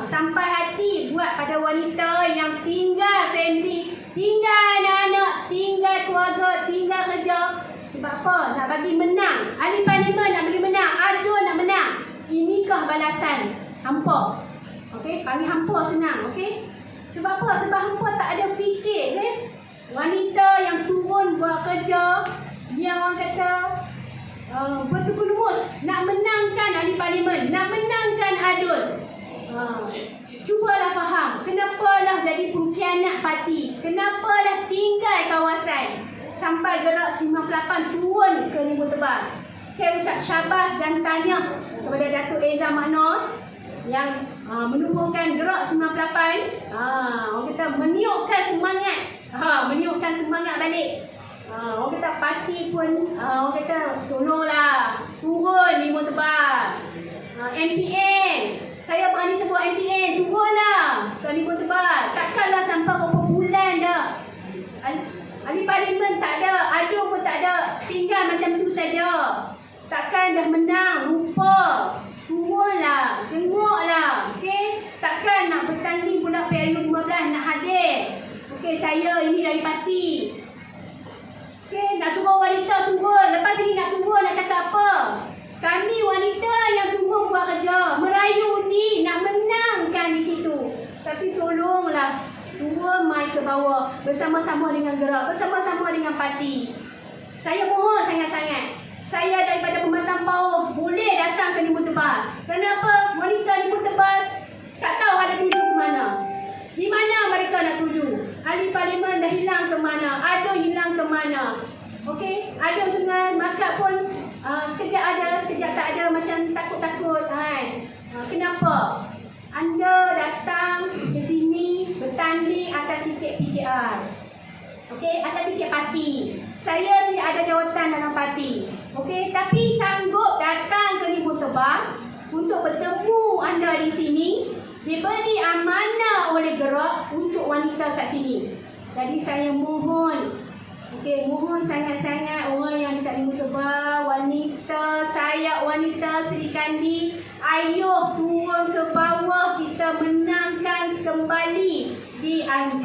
sampai hati buat pada wanita yang tinggal family, tinggal anak-anak, tinggal keluarga, tinggal kerja. Sebab apa? Nak bagi menang. Ahli Parlimen nak bagi menang, adun nak menang. Inikah balasan hampa. Okey, kami hampa senang. Okey, sebab apa? Sebab hampa tak ada fikir. Okay? Wanita yang turun buat kerja, yang orang kata betul lumus nak menangkan ahli Parlimen, nak menangkan adun. Cubalah faham, kenapalah jadi pengkhianat parti, kenapalah tinggal kawasan sampai Gerak 98 turun ke Limbun Tebal. Saya ucap syabas dan tanya kepada Datuk Eza Maknor yang menumbuhkan Gerak 98. Orang kata meniupkan semangat balik. Orang kata parti pun orang kata tolonglah turun Limbun Tebal. MPN, saya berani sebut MPN, turunlah ke Limbun Tebal. Takkanlah sampai berapa bulan dah ahli Parlimen tak ada, adun pun tak ada, tinggal macam tu saja. Takkan dah menang lupa, turunlah, jenguklah. Okey, takkan nak bertanding pula PRU15 nak hadir. Okey, saya ini dari parti. Okey, nak suruh wanita turun, lepas ini nak turun nak cakap apa? Kami wanita yang turun buat kerja, merayu ni nak menangkan di situ. Tapi tolonglah turun mai ke bawah bersama-sama dengan Gerak, bersama-sama dengan parti. Saya mohon sangat-sangat, saya daripada Pembantang Pauh boleh datang ke Limbun Tebal. Kenapa? Wanita Limbun Tebal tak tahu ada tuju ke mana. Di mana mereka nak tuju? Ahli Parlimen dah hilang ke mana? Adun hilang ke mana? Okey, adun Sungai Bakak pun sekejap ada, sekejap tak ada, macam takut-takut kan. Kenapa? Anda datang ke sini bertanding atas tiket PKR. Okey, atas tiket parti. Saya tidak ada jawatan dalam parti. Okey, tapi sanggup datang ke Limbun Tebal untuk bertemu anda di sini. Diberi amanah oleh Gerak untuk wanita kat sini. Jadi saya mohon, okey, mohon sangat-sangat orang yang dekat Limbun Tebal, wanita, saya wanita Seri Kandi, ayuh turun ke bawah, kita menangkan kembali di orang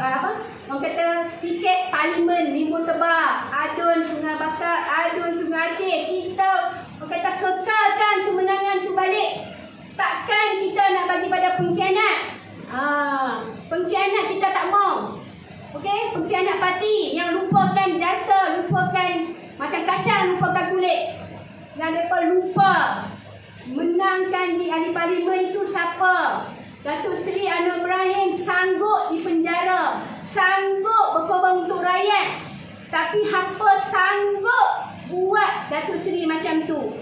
kata tiket Parlimen Limbun Tebal, adun Sungai Bakak, adun Sungai Aceh. Kita orang kata kekalkan kemenangan tu balik. Takkan kita nak bagi pada pengkhianat. Pengkhianat kita tak mau. Okey, pengkhianat parti yang lupakan jasa, lupakan macam kacang, lupakan kulit. Dan mereka lupa menangkan di ahli Parlimen itu siapa? Datuk Seri Anwar Ibrahim sanggup di penjara, sanggup berkorban untuk rakyat. Tapi hampa sanggup buat Datuk Seri macam tu.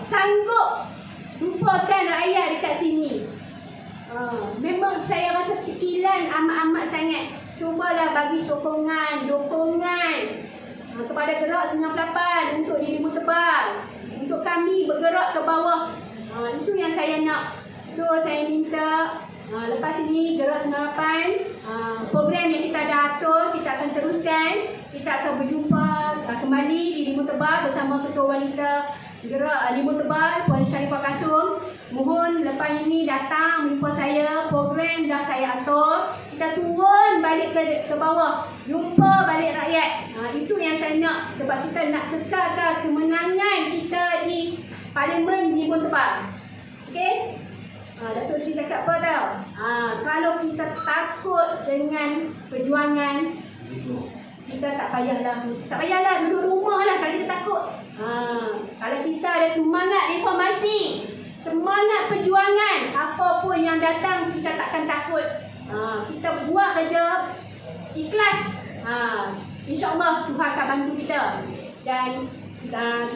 Sanggup lupakan rakyat dekat sini. Memang saya rasa tekilan amat-amat sangat. Cubalah bagi sokongan, dukungan kepada Gerak 98 untuk di Limau Tebal, untuk kami bergerak ke bawah. Itu yang saya nak. So saya minta lepas ini Gerak 98, program yang kita dah atur, kita akan teruskan. Kita akan berjumpa kembali di Limau Tebal bersama Ketua Wanita Gerak Limau Tebal, Puan Sharifah Kasum. Mohon lepas ini datang jumpa saya, program dah saya atur. Kita turun balik ke bawah, jumpa balik rakyat. Itu yang saya nak, sebab kita nak kekalkan kemenangan kita di Parlimen Limau Tebal. Okey? Datuk Seri cakap apa tau? Kalau kita takut dengan perjuangan, kita tak payahlah duduk rumah lah kalau kita takut. Kalau kita ada semangat reformasi, semangat perjuangan, apa pun yang datang kita takkan takut. Kita buat kerja ikhlas. InsyaAllah Tuhan akan bantu kita. Dan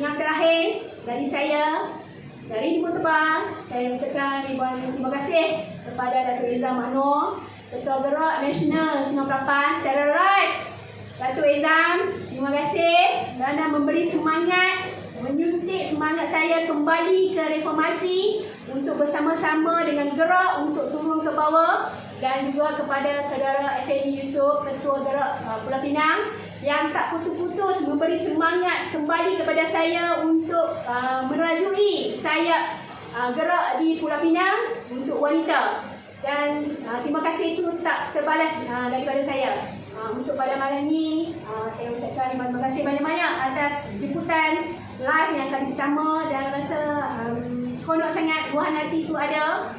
yang terakhir dari saya, dari Limau Tebal, saya ucapkan ribuan terima kasih kepada Datuk Ezam Maknor, Ketua Gerak Nasional 98 secara live. Datuk Ezam, terima kasih kerana memberi semangat, menyuntik semangat saya kembali ke reformasi untuk bersama-sama dengan Gerak untuk turun ke bawah, dan juga kepada saudara Effendi Yusof, Ketua Gerak Pulau Pinang, yang tak putus-putus memberi semangat kembali kepada saya untuk merajui sayap Gerak di Pulau Pinang untuk wanita. Dan terima kasih itu tak terbalas daripada saya. Untuk pada malam ini, saya ucapkan terima kasih banyak-banyak atas jemputan live yang kali pertama, dan rasa seronok sangat, buah hati itu ada.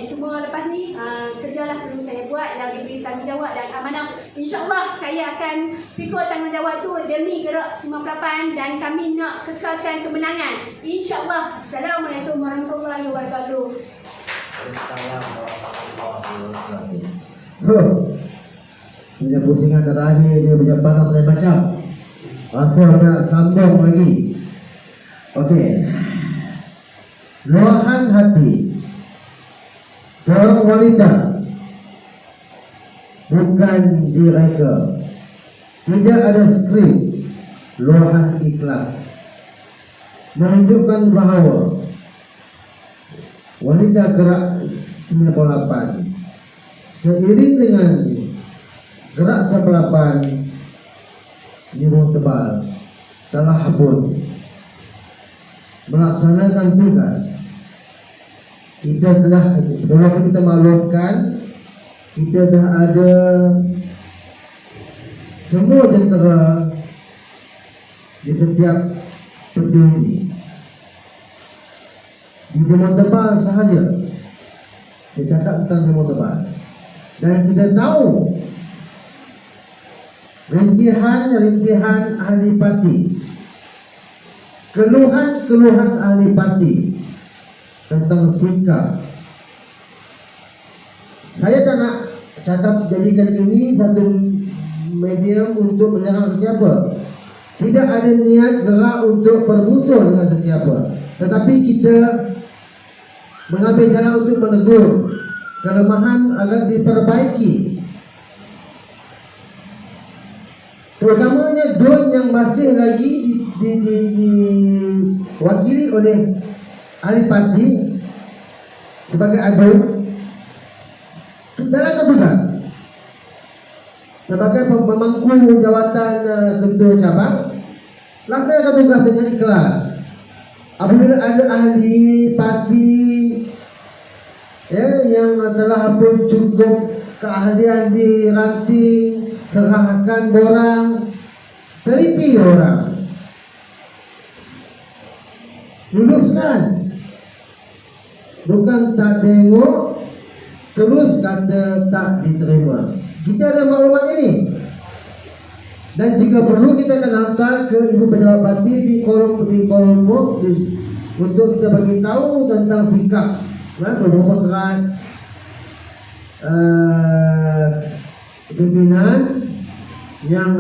Cuma lepas ni kerjalah perlu saya buat yang diberi tanggungjawab dan amanah. InsyaAllah saya akan pikul tanggungjawab tu demi Gerak 98 dan kami nak kekalkan kemenangan. InsyaAllah. Assalamualaikum warahmatullahi wabarakatuh. Punya pusingan terakhir dia punya panas saya macam. Aku nak sambung lagi. Okey. Luahan hati seorang wanita bukan direka. Tidak ada skrip. Luahan ikhlas menunjukkan bahawa wanita Gerak 98 seiring dengan Gerak 98 Limau Tebal telah pun melaksanakan tugas. Kita telah, walaupun kita maklumkan, kita dah ada semua tentera di setiap peti ini. Di Limau Tebal sahaja dia cakap tentang Limau Tebal, dan kita tahu rintihan ahli parti, keluhan ahli parti tentang sikap. Saya tak nak cakap jadikan ini satu medium untuk menyerang sesiapa. Tidak ada niat Gerak untuk bermusuh dengan sesiapa, tetapi kita mengambil jalan untuk menegur kelemahan agar diperbaiki. Terutamanya don yang masih lagi diwakili oleh ahli parti sebagai adun dalam tugas sebagai pemangku jawatan ketua cabang. Laksanakan tugas dengan ikhlas. Apabila ada ahli parti yang telah pun cukup keahlian di ranting, serahkan borang, teliti orang, luluskan. Bukan tak tengok terus kata tak diterima. Kita ada maklumat ini, dan jika perlu kita akan hantar ke ibu pejabat parti di Kolombo untuk kita bagi tahu tentang sikap pimpinan yang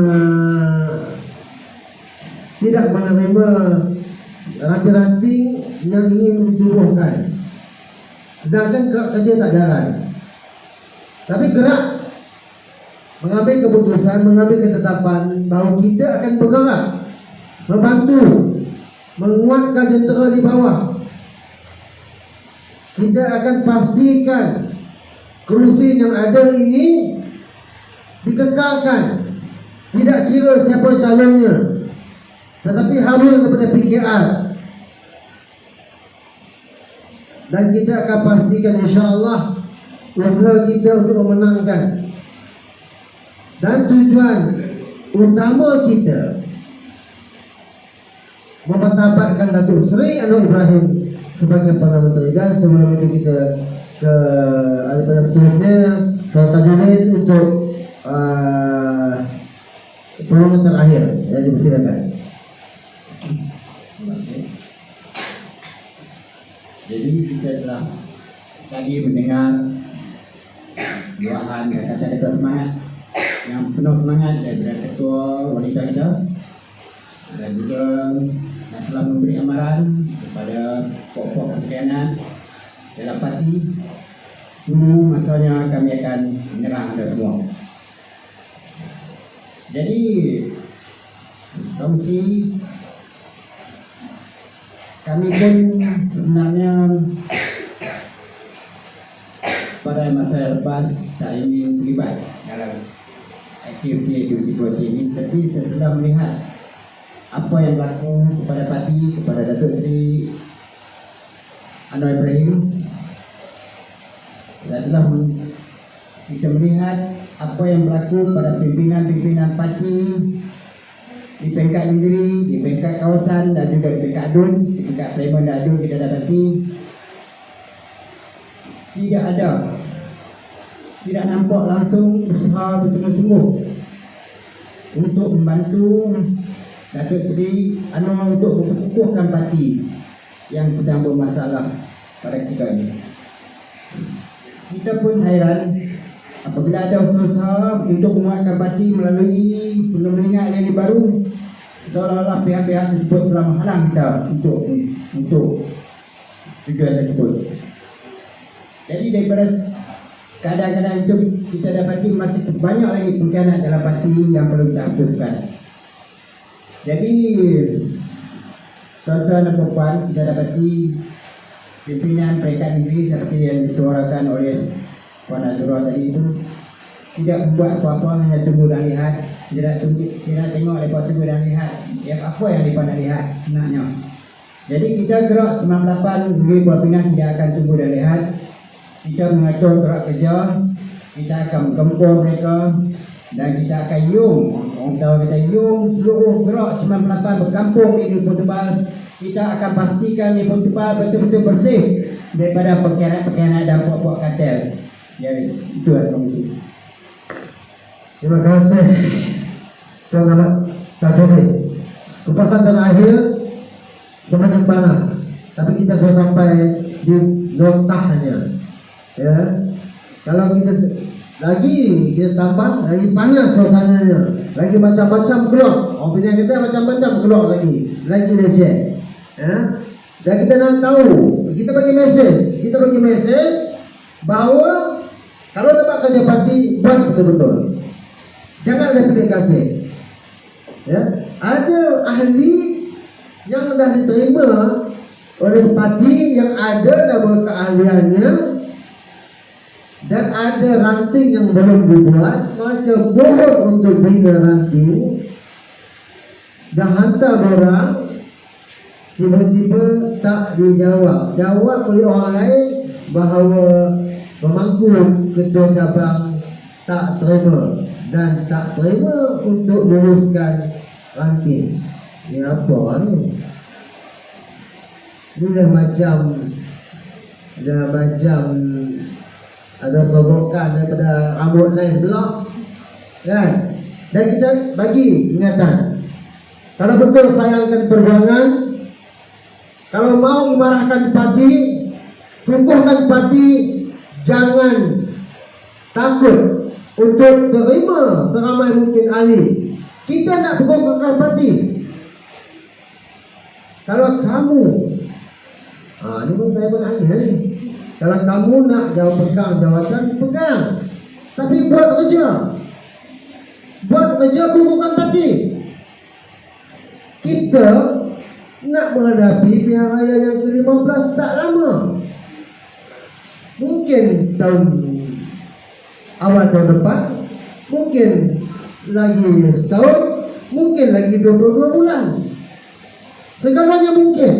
tidak menerima ranting-ranting yang ingin ditubuhkan. Sedangkan gerak kerja tak jalan. Tapi gerak mengambil keputusan, mengambil ketetapan bahawa kita akan bergerak, membantu, menguatkan jentera di bawah. Kita akan pastikan kerusi yang ada ini dikekalkan. Tidak kira siapa calonnya, tetapi harus kepada PKR. Dan kita akan pastikan insya-Allah usaha kita untuk memenangkan. Dan tujuan utama kita mempertabatkan Datuk Seri Anwar Ibrahim sebagai Perdana Menteri. Dan sebelum itu kita ke daripada seterusnya ke Tajuddin untuk permohonan terakhir yang dipersilakan. Terima kasih. Jadi kita telah tadi mendengar doaan kata-kata semangat yang penuh semangat daripada ketua wanita kita, dan juga yang telah memberi amaran kepada pokok perkhidmatan dalam parti. Dulu masanya kami akan menyerang anda semua. Jadi kongsi kami pun sebenarnya pada masa lepas tak ingin terlibat dalam aktiviti politik ini, tapi setelah melihat apa yang berlaku kepada parti, kepada Datuk Seri Anwar Ibrahim, dan telah kita melihat apa yang berlaku pada pimpinan-pimpinan parti di peringkat negeri, di peringkat kawasan dan juga di peringkat adun, di peringkat Parlimen dan adun, kita dapati tidak nampak langsung usaha bersungguh-sungguh untuk membantu Datuk Seri Anwar untuk mengukuhkan parti yang sedang bermasalah pada kita ini. Kita pun hairan apabila ada usaha untuk menguatkan parti melalui penyelidikan yang baru, seolah-olah pihak-pihak tersebut telah menghalang kita untuk tujuan tersebut. Jadi daripada keadaan-keadaan itu kita dapati masih banyak lagi pengkhianat dalam parti yang perlu kita hapuskan. Jadi tuan-tuan dan puan, kita dapati pimpinan peringkat negeri seperti yang disuarakan oleh Puan Azura tadi itu tidak membuat apa-apa, hanya tunggu dan lihat. Tidak tengok mereka tunggu dan lihat apa yang mereka nak lihat sebenarnya. Jadi kita gerak 98 negeri Pulau Pinang tidak akan tunggu dan lihat. Kita mengatur gerak kerja, kita akan menggempur mereka dan kita akan orang tahu kita seluruh gerak 98 berkampung di Lubuk Tebal. Kita akan pastikan Lubuk Tebal betul-betul bersih daripada pengkhianat dan puak-puak kartel. Ya, itu adalah komisi. Terima kasih Tuan Ahmad Tajuddin. Kupasan terakhir semakin panas, tapi kita sudah sampai di notahnya. Ya, kalau kita tambah lagi panas suasananya, lagi macam-macam keluar. Opini kita macam-macam keluar lagi leceh. Ya, dan kita nak tahu, kita bagi mesej bahawa kalau dapat kerja parti, buat betul-betul. Jangan ada pilih kasih. Ya, ada ahli yang dah diterima oleh parti yang ada dalam keahliannya dan ada ranting yang belum dibuat, maka boleh untuk bina ranting dan hantar orang, tiba-tiba tak dijawab oleh orang lain bahawa pemangku ketua cabang tak terima dan tak terima untuk luruskan ranting. Ini apa ni? Ini dah macam ada sogokan daripada rambut lain sebelah, kan? Dan kita bagi ingatan, kalau betul sayangkan perjuangan, kalau mau imarahkan parti, kukuhkan parti, jangan takut untuk terima seramai mungkin ahli. Kita nak pegawai parti. Kalau kamu, ini pun saya pun aneh ni. Kalau kamu nak pegang jawatan, pegang. Tapi buat kerja. Buat kerja kukuhkan parti. Kita nak menghadapi pilihan raya yang ke-15 tak lama. Mungkin awal tahun depan, mungkin lagi setahun, mungkin lagi 22 bulan. Segalanya mungkin.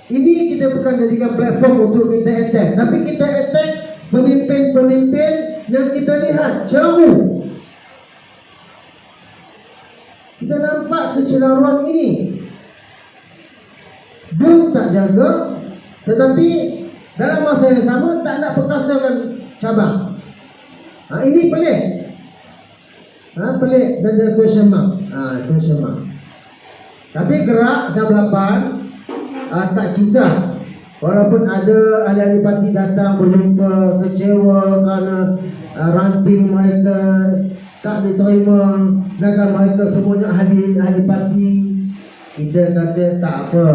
Ini kita bukan jadikan platform untuk kita attack, tapi kita attack pemimpin-pemimpin yang kita lihat jauh. Kita nampak kecelaruan ini. Dia tak jaga, tetapi dalam masa yang sama tak nak perkasakan cabang. Ini pelik. Pelik dan jadi question mark. Question mark. Tapi gerak 98 tak kisah. Walaupun ada ahli-ahli parti datang berjumpa, kecewa kerana ranting mereka tak diterima, sedangkan mereka semuanya ahli parti. Kita kata tak apa.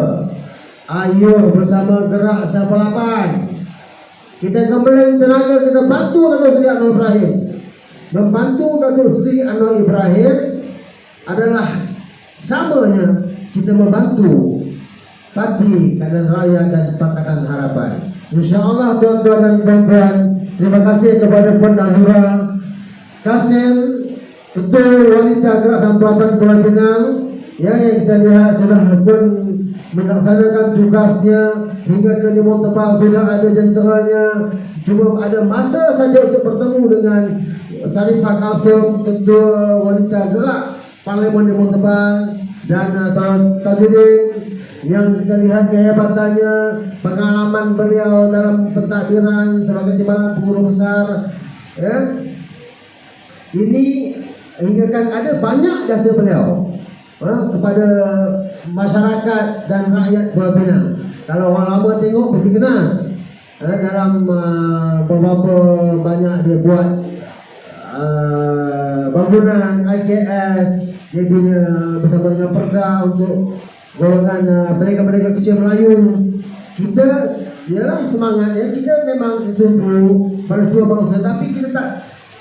Ayo bersama gerak 98. Kita kembali tenaga, kita bantu Datuk Seri Anwar Ibrahim. Membantu Datuk Seri Anwar Ibrahim adalah samanya kita membantu Parti Keadilan Rakyat dan Pakatan Harapan. InsyaAllah tuan-tuan dan puan-puan, terima kasih kepada Puan Nazura Kasim, Ketua Wanita Gerakan Pelapaan Pulau Pinang, yang kita lihat sudah pun melaksanakan tugasnya hingga ke Limau Tebal, sudah ada jenteranya. Cuma ada masa saja untuk bertemu dengan Sarifah Kasim, Ketua Wanita Gerak Parlimen Limau Tebal, dan Tajudin, yang kita lihat kehebatannya, pengalaman beliau dalam pentadbiran sebagai timbalan pengurus besar, ya. Ini hingga kan ada banyak jasa beliau kepada masyarakat dan rakyat Pulau Pinang. Kalau orang lama tengok mesti kenal dalam beberapa banyak dia buat bangunan IKS, dia bina bersama dengan Perda untuk golongan mereka-mereka kecil Melayu. Kita ialah semangatnya, kita memang tumpu pada semua bangsa, tapi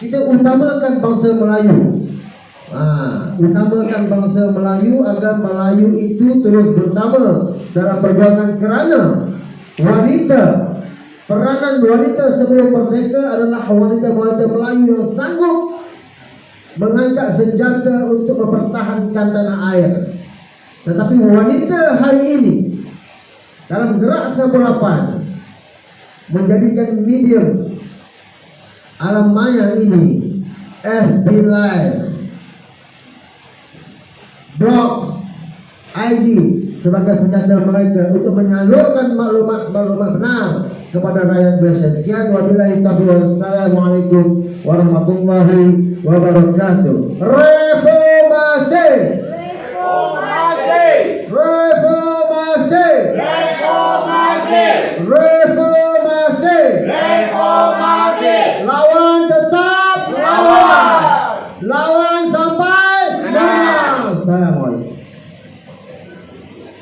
kita utamakan bangsa Melayu. Utamakan bangsa Melayu agar Melayu itu terus bersama dalam perjuangan, kerana wanita, peranan wanita sebelum merdeka adalah wanita-wanita Melayu yang sanggup mengangkat senjata untuk mempertahankan tanah air. Tetapi wanita hari ini dalam gerak 98 menjadikan medium alam maya ini, FB Live, blogs, IG sebagai senjata mereka untuk menyalurkan maklumat-maklumat benar kepada rakyat Malaysia. Sekian, wabillahi taufiq. Assalamualaikum warahmatullahi wabarakatuh. Reformasi! Reformasi! Reformasi! Reformasi!